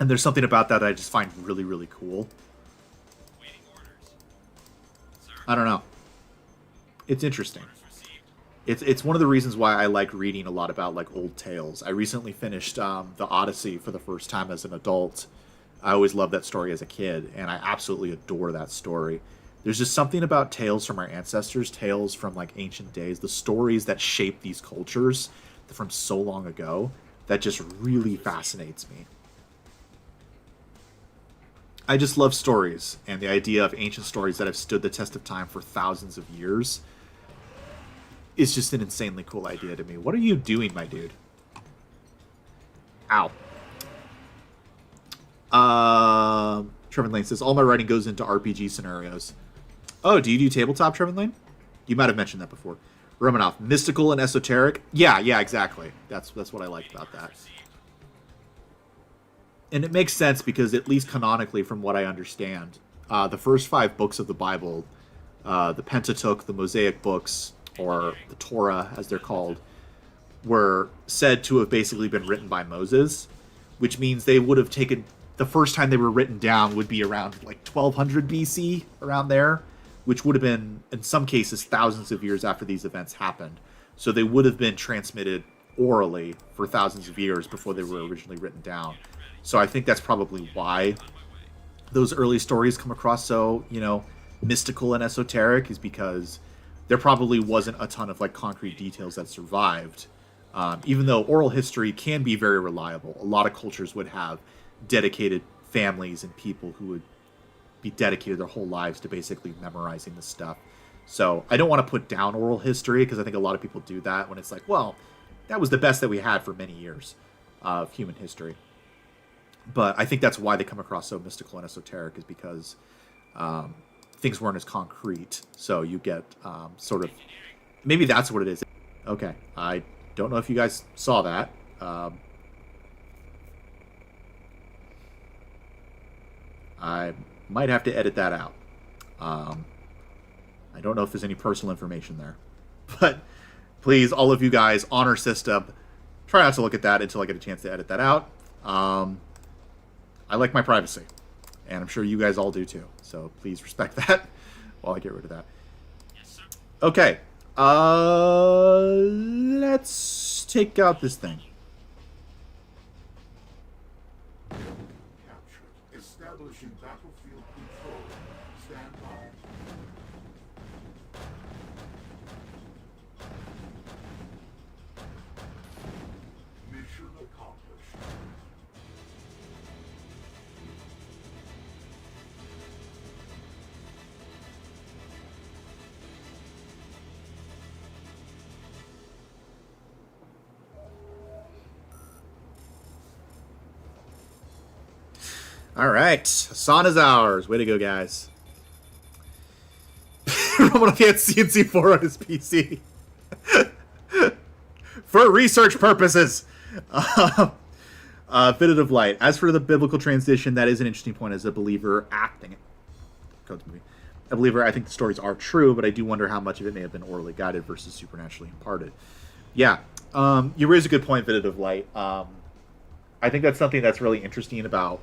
And there's something about that I just find really, really cool. I don't know. It's interesting. It's one of the reasons why I like reading a lot about like old tales. I recently finished the Odyssey for the first time as an adult. I always loved that story as a kid, and I absolutely adore that story. There's just something about tales from our ancestors, tales from like ancient days, the stories that shape these cultures from so long ago, that just really fascinates me. I just love stories, and the idea of ancient stories that have stood the test of time for thousands of years is just an insanely cool idea to me. What are you doing, my dude? Ow. Trevin Lane says, all my writing goes into RPG scenarios. Oh, do you do tabletop, Trevin Lane? You might have mentioned that before. Romanoff, mystical and esoteric? Yeah, exactly. That's what I like about that. And it makes sense because, at least canonically, from what I understand, the first 5 books of the Bible, the Pentateuch, the Mosaic books, or the Torah, as they're called, were said to have basically been written by Moses, which means they would have taken... The first time they were written down would be around, like, 1200 BC, around there, which would have been, in some cases, thousands of years after these events happened. So they would have been transmitted orally for thousands of years before they were originally written down. So I think that's probably why those early stories come across so, you know, mystical and esoteric, is because there probably wasn't a ton of like concrete details that survived. Even though oral history can be very reliable, a lot of cultures would have dedicated families and people who would be dedicated their whole lives to basically memorizing this stuff. So I don't want to put down oral history, because I think a lot of people do that when it's like, well, that was the best that we had for many years of human history. But I think that's why they come across so mystical and esoteric, is because things weren't as concrete. So you get sort of... Maybe that's what it is. Okay. I don't know if you guys saw that. I might have to edit that out. I don't know if there's any personal information there. But please, all of you guys, honor system. Try not to look at that until I get a chance to edit that out. I like my privacy. And I'm sure you guys all do too. So please respect that while I get rid of that. Yes, sir. Okay. Let's take out this thing. Captured. Establishing battlefield control. Stand by. Mission accomplished. All right. Hassan is ours. Way to go, guys. Romanov had CNC4 on his PC. For research purposes. Fitted of Light. As for the biblical transition, that is an interesting point as a believer acting it. Codes movie. A believer, I think the stories are true, but I do wonder how much of it may have been orally guided versus supernaturally imparted. Yeah. You raise a good point, Fitted of Light. I think that's something that's really interesting about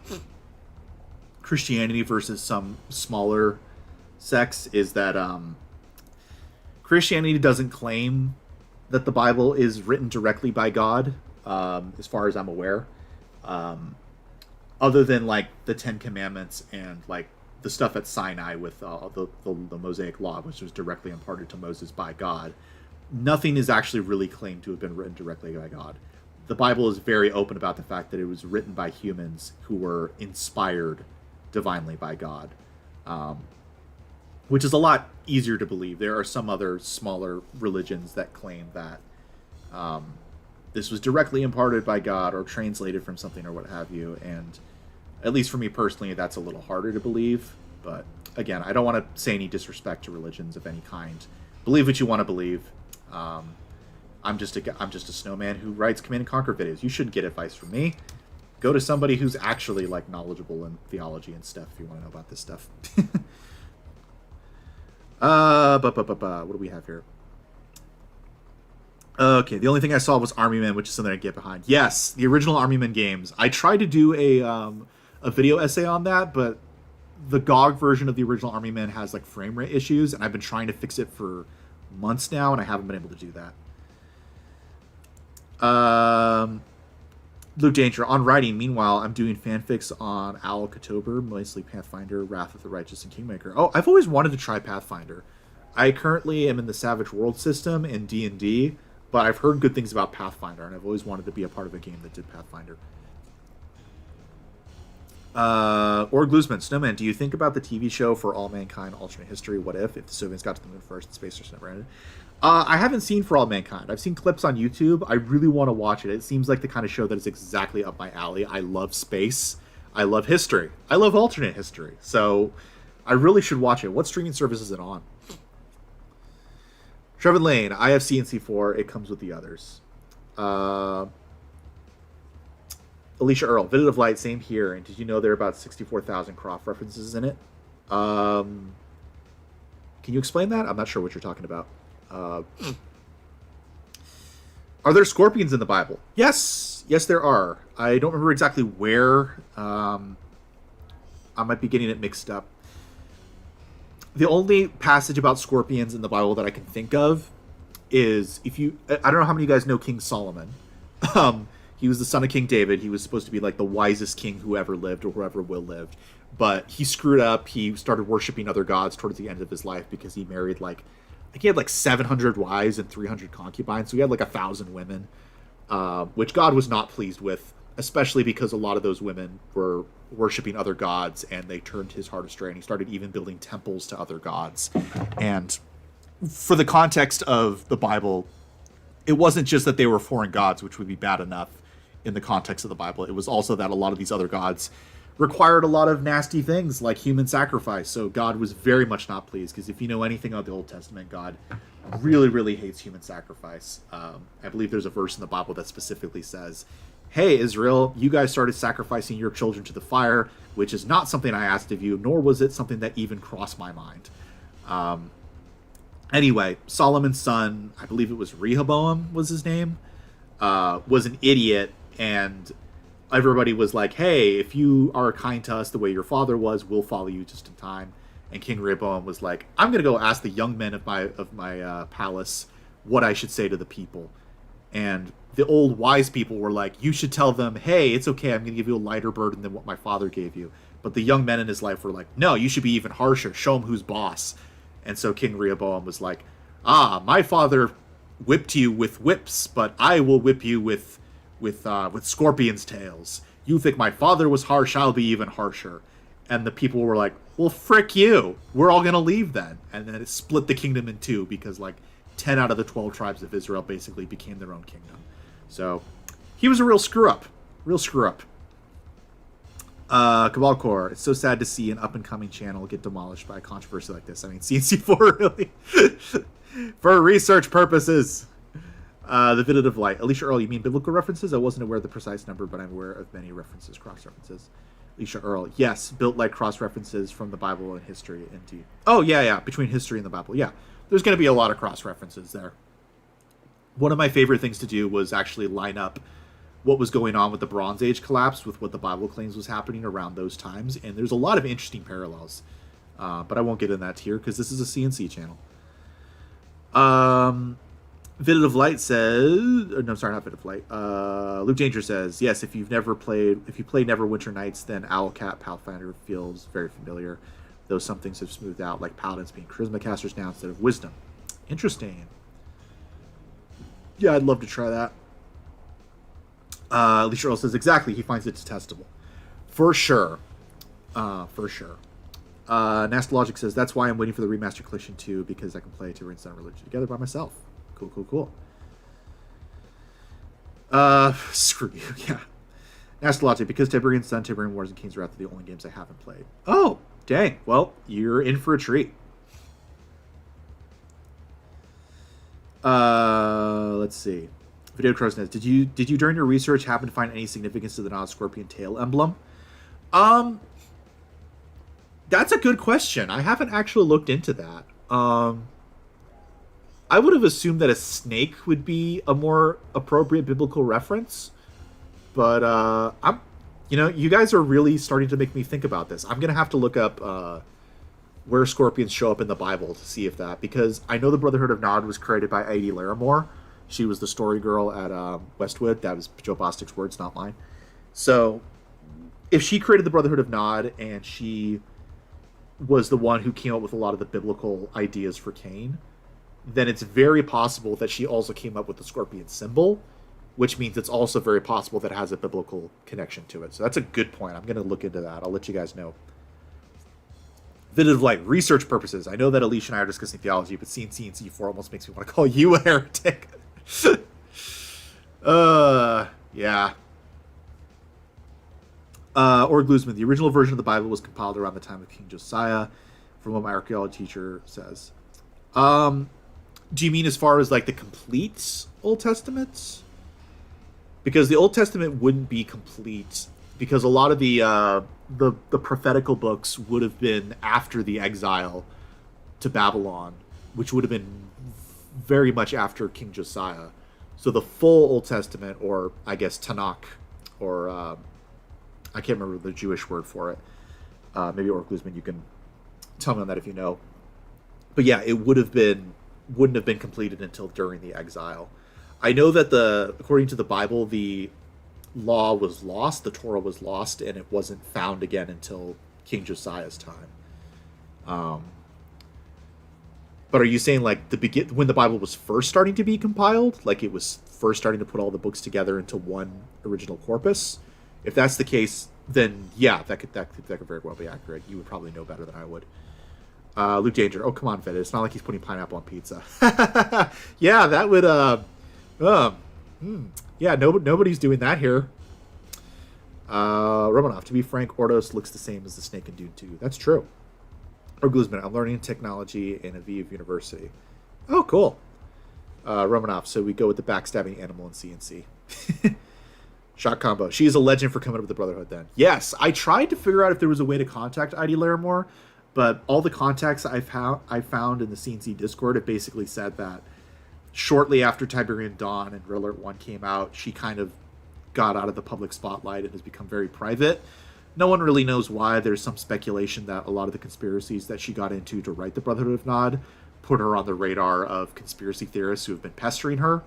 Christianity versus some smaller sects is that Christianity doesn't claim that the Bible is written directly by God, as far as I'm aware, other than like the Ten Commandments and like the stuff at Sinai with the Mosaic Law, which was directly imparted to Moses by God. Nothing is actually really claimed to have been written directly by God. The Bible is very open about the fact that it was written by humans who were inspired divinely by God, which is a lot easier to believe. There are some other smaller religions that claim that this was directly imparted by God or translated from something or what have you, and at least for me personally, that's a little harder to believe. But again, I don't want to say any disrespect to religions of any kind. Believe what you want to believe. I'm just a snowman who writes Command and Conquer videos. You shouldn't get advice from me. Go to somebody who's actually like knowledgeable in theology and stuff if you want to know about this stuff. What do we have here? Okay, the only thing I saw was Army Men, which is something I get behind. Yes, the original Army Men games. I tried to do a video essay on that, but the GOG version of the original Army Men has like frame rate issues, and I've been trying to fix it for months now, and I haven't been able to do that. Luke Danger, on writing, meanwhile, I'm doing fanfics on Owl Katober, mostly Pathfinder, Wrath of the Righteous, and Kingmaker. Oh, I've always wanted to try Pathfinder. I currently am in the Savage World system in D&D, but I've heard good things about Pathfinder, and I've always wanted to be a part of a game that did Pathfinder. Or Glusman, Snowman, do you think about the TV show For All Mankind, Alternate History, What If the Soviets got to the moon first and space just never ended? I haven't seen For All Mankind. I've seen clips on YouTube. I really want to watch it. It seems like the kind of show that is exactly up my alley. I love space. I love history. I love alternate history. So I really should watch it. What streaming service is it on? Trevin Lane, I have CNC4. It comes with the others. Alicia Earl, Vivid of Light, same here. And did you know there are about 64,000 Croft references in it? Can you explain that? I'm not sure what you're talking about. Are there scorpions in the Bible? Yes, there are. I don't remember exactly where. I might be getting it mixed up. The only passage about scorpions in the Bible that I can think of is I don't know how many of you guys know King Solomon. He was the son of King David. He was supposed to be like the wisest king who ever lived or whoever will live. But he screwed up. He started worshiping other gods towards the end of his life because he married I think he had 700 wives and 300 concubines. So he had 1,000 women, which God was not pleased with, especially because a lot of those women were worshiping other gods and they turned his heart astray, and he started even building temples to other gods. And for the context of the Bible, it wasn't just that they were foreign gods, which would be bad enough in the context of the Bible. It was also that a lot of these other gods required a lot of nasty things like human sacrifice. So God was very much not pleased, because if you know anything about the Old Testament, God really, really hates human sacrifice. I believe there's a verse in the Bible that specifically says, hey, Israel, you guys started sacrificing your children to the fire, which is not something I asked of you, nor was it something that even crossed my mind. Anyway, Solomon's son, I believe it was Rehoboam was his name, was an idiot, and everybody was like, hey, if you are kind to us the way your father was, we'll follow you just in time. And King Rehoboam was like, I'm going to go ask the young men of my palace what I should say to the people. And the old wise people were like, you should tell them, hey, it's okay, I'm going to give you a lighter burden than what my father gave you. But the young men in his life were like, no, you should be even harsher. Show him who's boss. And so King Rehoboam was like, my father whipped you with whips, but I will whip you with scorpions' tails. You think my father was harsh, I'll be even harsher. And the people were like, well, frick you. We're all going to leave then. And then it split the kingdom in two because, like, 10 out of the 12 tribes of Israel basically became their own kingdom. So he was a real screw-up. Real screw-up. Cabal Core, it's so sad to see an up-and-coming channel get demolished by a controversy like this. I mean, CNC4, really? For research purposes. The Vivid of Light. Alicia Earl, you mean biblical references? I wasn't aware of the precise number, but I'm aware of many references, cross-references. Alicia Earl, yes, built like cross-references from the Bible and history, indeed. Oh, yeah, between history and the Bible, yeah. There's going to be a lot of cross-references there. One of my favorite things to do was actually line up what was going on with the Bronze Age collapse with what the Bible claims was happening around those times, and there's a lot of interesting parallels. But I won't get into that here because this is a CNC channel. Vivid of Light says, no, sorry, not Vivid of Light. Luke Danger says, yes, if you played Neverwinter Nights, then Owlcat Pathfinder feels very familiar, though some things have smoothed out, like Paladins being Charisma casters now instead of Wisdom. Interesting. Yeah, I'd love to try that. Alicia Earl says, exactly, he finds it detestable. For sure. Nastalogic says, that's why I'm waiting for the remaster collection 2, because I can play Tiberian Sun and Religion together by myself. Cool. Screw you, yeah. Nastalogic, because Tiberian Sun, Tiberian Wars, and King's Wrath are the only games I haven't played. Oh, dang. Well, you're in for a treat. Let's see. Video Crowsnest, did you during your research happen to find any significance to the non-scorpion tail emblem? That's a good question. I haven't actually looked into that. I would have assumed that a snake would be a more appropriate biblical reference, but you guys are really starting to make me think about this. I'm gonna have to look up where scorpions show up in the Bible to see if that, because I know the Brotherhood of Nod was created by Heidi Larimore. She was the story girl at Westwood. That was Joe Bostic's words, not mine. So, if she created the Brotherhood of Nod and she was the one who came up with a lot of the biblical ideas for Cain, then it's very possible that she also came up with the scorpion symbol, which means it's also very possible that it has a biblical connection to it. So that's a good point. I'm going to look into that. I'll let you guys know. Vivid of Light, research purposes. I know that Alicia and I are discussing theology, but seeing CNC4 almost makes me want to call you a heretic. Yeah. Or Glusman, the original version of the Bible was compiled around the time of King Josiah, from what my archaeology teacher says. Do you mean as far as like the complete Old Testament? Because the Old Testament wouldn't be complete, because a lot of the prophetical books would have been after the exile to Babylon, which would have been very much after King Josiah. So the full Old Testament, or I guess Tanakh, or I can't remember the Jewish word for it. Maybe Orc Glusman, you can tell me on that if you know. But yeah, it wouldn't have been completed until during the exile. I know that according to the Bible, the law was lost, the Torah was lost, and it wasn't found again until King Josiah's time. But are you saying like when the Bible was first starting to be compiled, like it was first starting to put all the books together into one original corpus? If that's the case, then yeah, that could very well be accurate. You would probably know better than I would. Luke Danger, oh come on, Fed. It's not like he's putting pineapple on pizza. Yeah, that would. Yeah, nobody's doing that here. Romanov, to be frank, Ordos looks the same as the snake in Dune 2. That's true. Or Glusman, I'm learning technology in Aviv University. Oh, cool. Romanov, so we go with the backstabbing animal in CNC. Shot combo. She is a legend for coming up with the Brotherhood then. Yes, I tried to figure out if there was a way to contact Heidi Larimore. but all the contacts I found in the CNC Discord have basically said that shortly after Tiberian Dawn and Red Alert 1 came out, she kind of got out of the public spotlight and has become very private. No one really knows why. There's some speculation that a lot of the conspiracies that she got into to write the Brotherhood of Nod put her on the radar of conspiracy theorists who have been pestering her.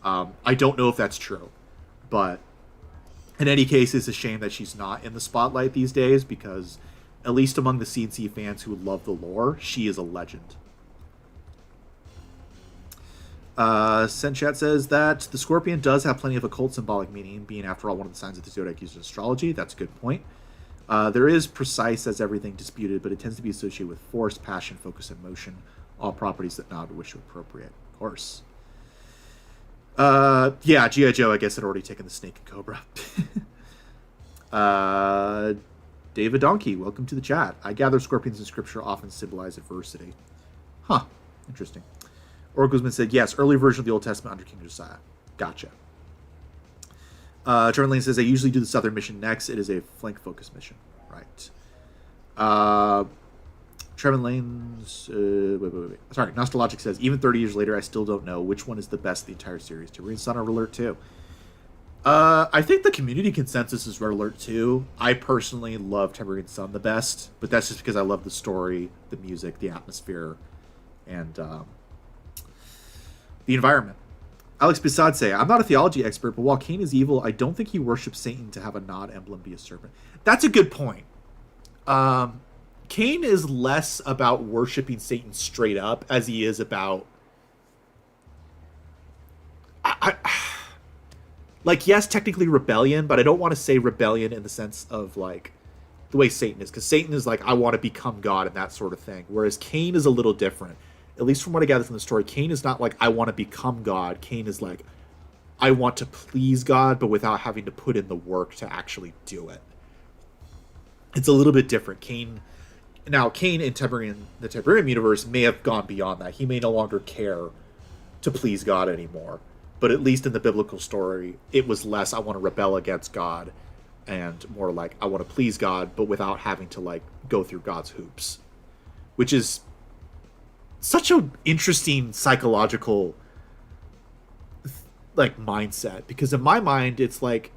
I don't know if that's true, but in any case, it's a shame that she's not in the spotlight these days, because at least among the CNC fans who love the lore, she is a legend. Senchat says that the Scorpion does have plenty of occult symbolic meaning, being after all one of the signs of the zodiac used in astrology. That's a good point. There is precise as everything disputed, but it tends to be associated with force, passion, focus, and motion, all properties that Nod would wish to appropriate, of course. Yeah, G.I. Joe, I guess, had already taken the snake and cobra. David Donkey, welcome to the chat. I gather scorpions in scripture often symbolize adversity. Huh, interesting. Orguzman said, yes, early version of the Old Testament under King Josiah. Gotcha. Trevor Lane says, I usually do the Southern mission next. It is a flank focus mission. Right. Trevor Lane's... wait. Sorry, Nostalgic says, even 30 years later, I still don't know which one is the best of the entire series. Tiberian Sun or Red Alert 2? I think the community consensus is Red Alert 2. I personally love Tiberian Sun the best, but that's just because I love the story, the music, the atmosphere, and the environment. Alex Bisad say, I'm not a theology expert, but while Cain is evil, I don't think he worships Satan to have a Nod emblem be a serpent. That's a good point. Cain is less about worshipping Satan straight up as he is about... like, yes, technically rebellion, but I don't want to say rebellion in the sense of, like, the way Satan is. Because Satan is like, I want to become God and that sort of thing. Whereas Cain is a little different. At least from what I gather from the story, Cain is not like, I want to become God. Cain is like, I want to please God, but without having to put in the work to actually do it. It's a little bit different. Cain in the Tiberium universe may have gone beyond that. He may no longer care to please God anymore. But at least in the biblical story, it was less, I want to rebel against God, and more like, I want to please God, but without having to, like, go through God's hoops. Which is such an interesting psychological, like, mindset. Because in my mind, it's like,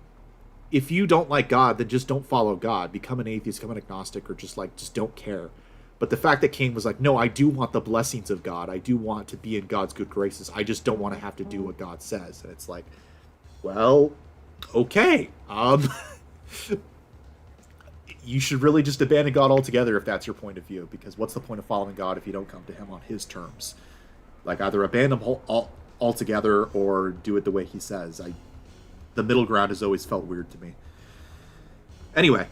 if you don't like God, then just don't follow God. Become an atheist, become an agnostic, or just don't care. But the fact that Cain was like, no, I do want the blessings of God. I do want to be in God's good graces. I just don't want to have to do what God says. And it's like, well, okay. You should really just abandon God altogether if that's your point of view. Because what's the point of following God if you don't come to him on his terms? Like, either abandon him altogether or do it the way he says. The middle ground has always felt weird to me. Anyway.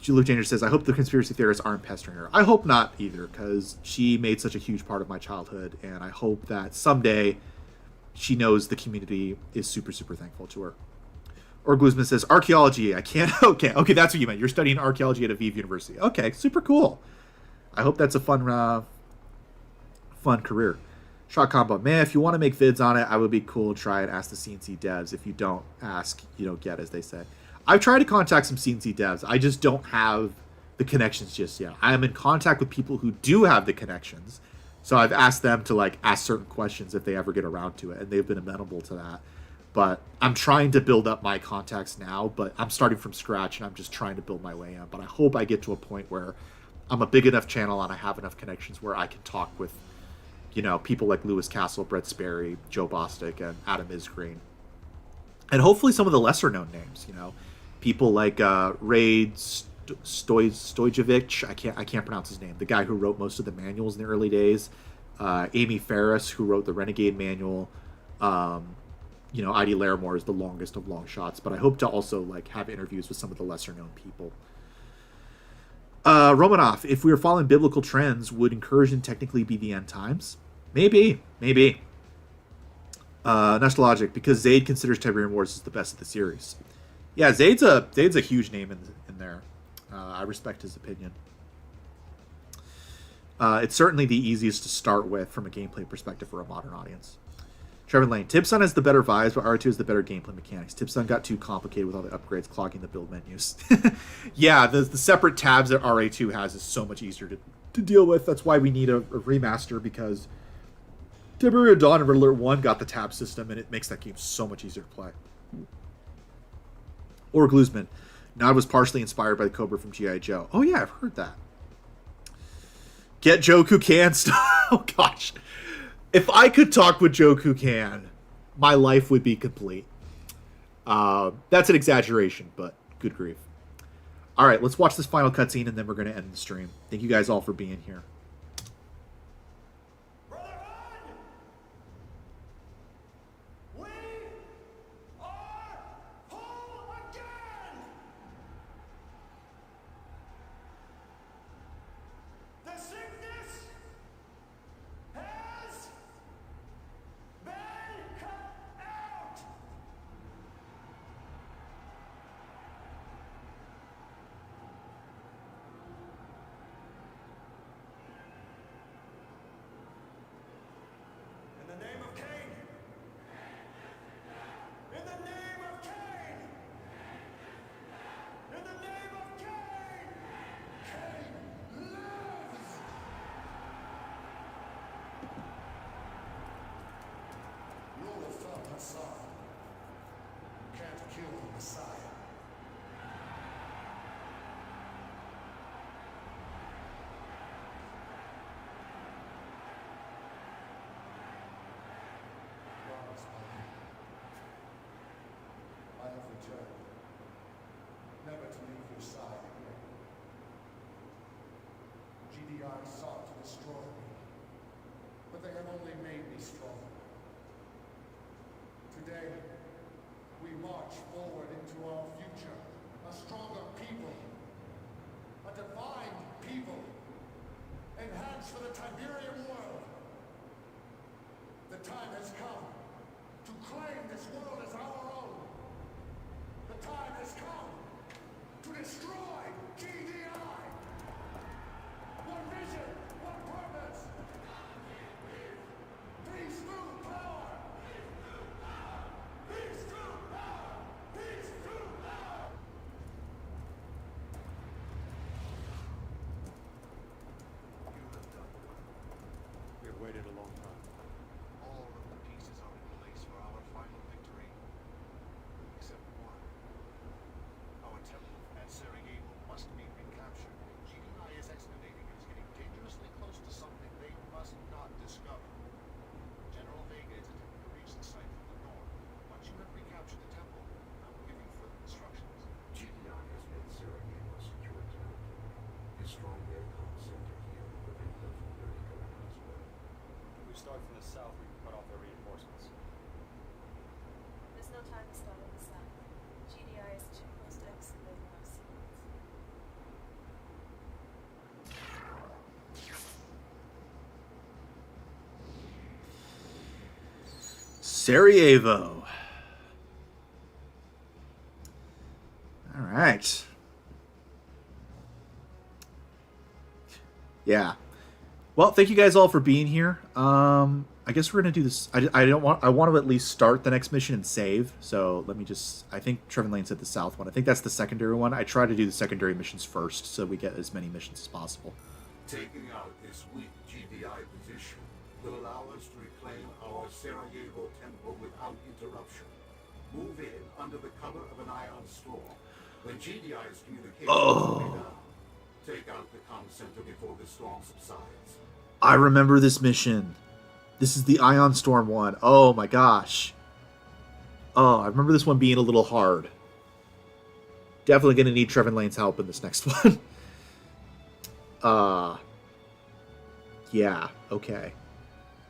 Luke Danger says, I hope the conspiracy theorists aren't pestering her. I hope not either, because she made such a huge part of my childhood, and I hope that someday she knows the community is super, super thankful to her. Or Guzman says, archaeology, I can't... Okay, that's what you meant. You're studying archaeology at Aviv University. Okay, super cool. I hope that's a fun career. Shot combo, man, if you want to make vids on it, I would be cool to try and ask the CNC devs. If you don't ask, you don't get, as they say. I've tried to contact some CNC devs. I just don't have the connections just yet. I am in contact with people who do have the connections. So I've asked them to, like, ask certain questions if they ever get around to it, and they've been amenable to that. But I'm trying to build up my contacts now, but I'm starting from scratch, and I'm just trying to build my way in. But I hope I get to a point where I'm a big enough channel and I have enough connections where I can talk with, you know, people like Lewis Castle, Brett Sperry, Joe Bostic, and Adam Isgreen. And hopefully some of the lesser-known names, you know. People like Raid Stojevich, I can't pronounce his name, the guy who wrote most of the manuals in the early days. Amy Ferris, who wrote the Renegade manual. You know, I.D. Larimore is the longest of long shots, but I hope to also, like, have interviews with some of the lesser-known people. Romanov, if we were following biblical trends, would incursion technically be the end times? Maybe. Nostalgic, because Zayd considers Tiberian Wars as the best of the series. Yeah, Zayd's a huge name in there. I respect his opinion. It's certainly the easiest to start with from a gameplay perspective for a modern audience. Trevor Lane. Tibson has the better vibes, but R2 has the better gameplay mechanics. Tibson got too complicated with all the upgrades clogging the build menus. Yeah, the separate tabs that RA2 has is so much easier to deal with. That's why we need a remaster, because Tiberian Dawn and Red Alert 1 got the tab system, and it makes that game so much easier to play. Or Glusman. Nod was partially inspired by the Cobra from G.I. Joe. Oh yeah, I've heard that. Get Joe Kukan stuff. Oh gosh. If I could talk with Joe Kukan, my life would be complete. That's an exaggeration, but good grief. All right, let's watch this final cutscene, and then we're going to end the stream. Thank you guys all for being here. I have returned, never to leave your side again. GDI sought to destroy me, but they have only made me stronger. Today, we march forward into our future, a stronger people, a divine people, enhanced for the Tiberian world. The time has come to claim this world as our own. The time has come to destroy GDI. One vision, one purpose. Peace through power. Peace through power. Peace through power. You have done well. We have waited a long time. All of the pieces are in place for our final victory. Except one. Our temple at Sarajevo must be recaptured. GDI is excavating and is getting dangerously close to something they must not discover. General Vega is attempting to reach the site from the north. Once you have recaptured the temple, I will give you further instructions. GDI has made Sarajevo a secure town. A strong aircom center here will prevent them from learning around as well. If we start from the south, we can cut off their reinforcements. There's no time to start on the south. GDI is too close to excavating our secrets. Sarajevo. All right. Yeah. Well, thank you guys all for being here. I guess we're gonna do this. I want to at least start the next mission and save. So let me just. I think Trevor Lane said the south one. I think that's the secondary one. I try to do the secondary missions first, so we get as many missions as possible. Taking out this weak GDI position will allow us to reclaim our Sarajevo temple without interruption. Move in under the cover of an ion storm. When GDI's communications will be down, take out the comm center before the storm subsides. I remember this mission. This is the Ion Storm one. Oh my gosh. Oh, I remember this one being a little hard. Definitely going to need Trevor Lane's help in this next one. Yeah, okay.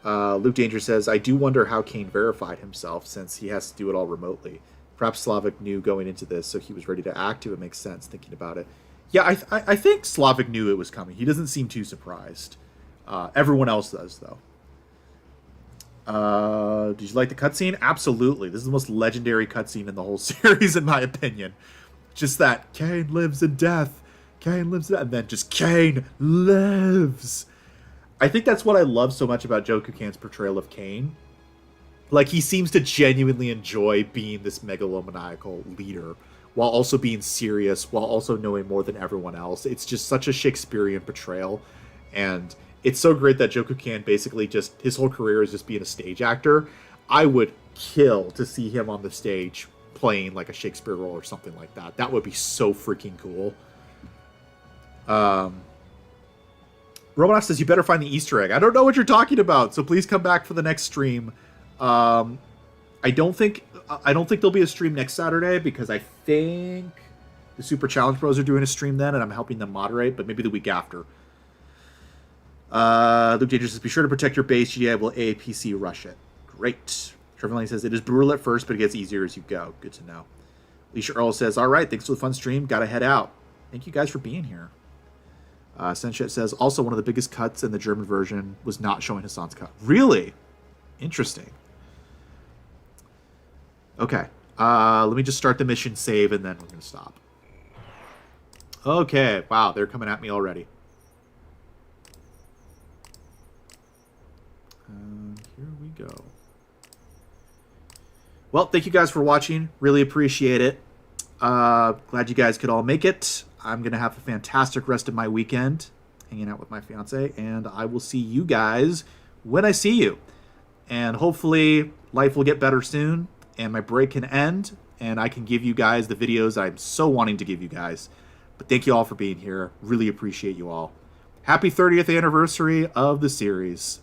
Luke Danger says, I do wonder how Kane verified himself since he has to do it all remotely. Perhaps Slavic knew going into this, so he was ready to act. It makes sense thinking about it. Yeah, I think Slavic knew it was coming. He doesn't seem too surprised. Everyone else does, though. Did you like the cutscene? Absolutely. This is the most legendary cutscene in the whole series, in my opinion. Just that Kane lives in death. Kane lives in death. And then just Kane lives. I think that's what I love so much about Joe Kukan's portrayal of Kane. Like, he seems to genuinely enjoy being this megalomaniacal leader, while also being serious, while also knowing more than everyone else. It's just such a Shakespearean portrayal, and it's so great that Joku-kan basically just, his whole career is just being a stage actor. I would kill to see him on the stage playing like a Shakespeare role or something like that. That would be so freaking cool. Romanov says, you better find the Easter egg. I don't know what you're talking about, so please come back for the next stream. I don't think there'll be a stream next Saturday, because I think the Super Challenge Bros are doing a stream then, and I'm helping them moderate, but maybe the week after. Luke Danger says, be sure to protect your base. GDI will AAPC rush it. Great. Trevor Lane says, it is brutal at first, but it gets easier as you go. Good to know. Alicia Earl says, all right, thanks for the fun stream. Gotta head out. Thank you guys for being here. Senchet says, also one of the biggest cuts in the German version was not showing Hassan's cut. Really? Interesting. Okay. Let me just start the mission save, and then we're going to stop. Okay. Wow, they're coming at me already. Here we go. Well, thank you guys for watching. Really appreciate it. Glad you guys could all make it. I'm going to have a fantastic rest of my weekend hanging out with my fiance, and I will see you guys when I see you. And hopefully life will get better soon, and my break can end, and I can give you guys the videos I'm so wanting to give you guys. But thank you all for being here. Really appreciate you all. Happy 30th anniversary of the series.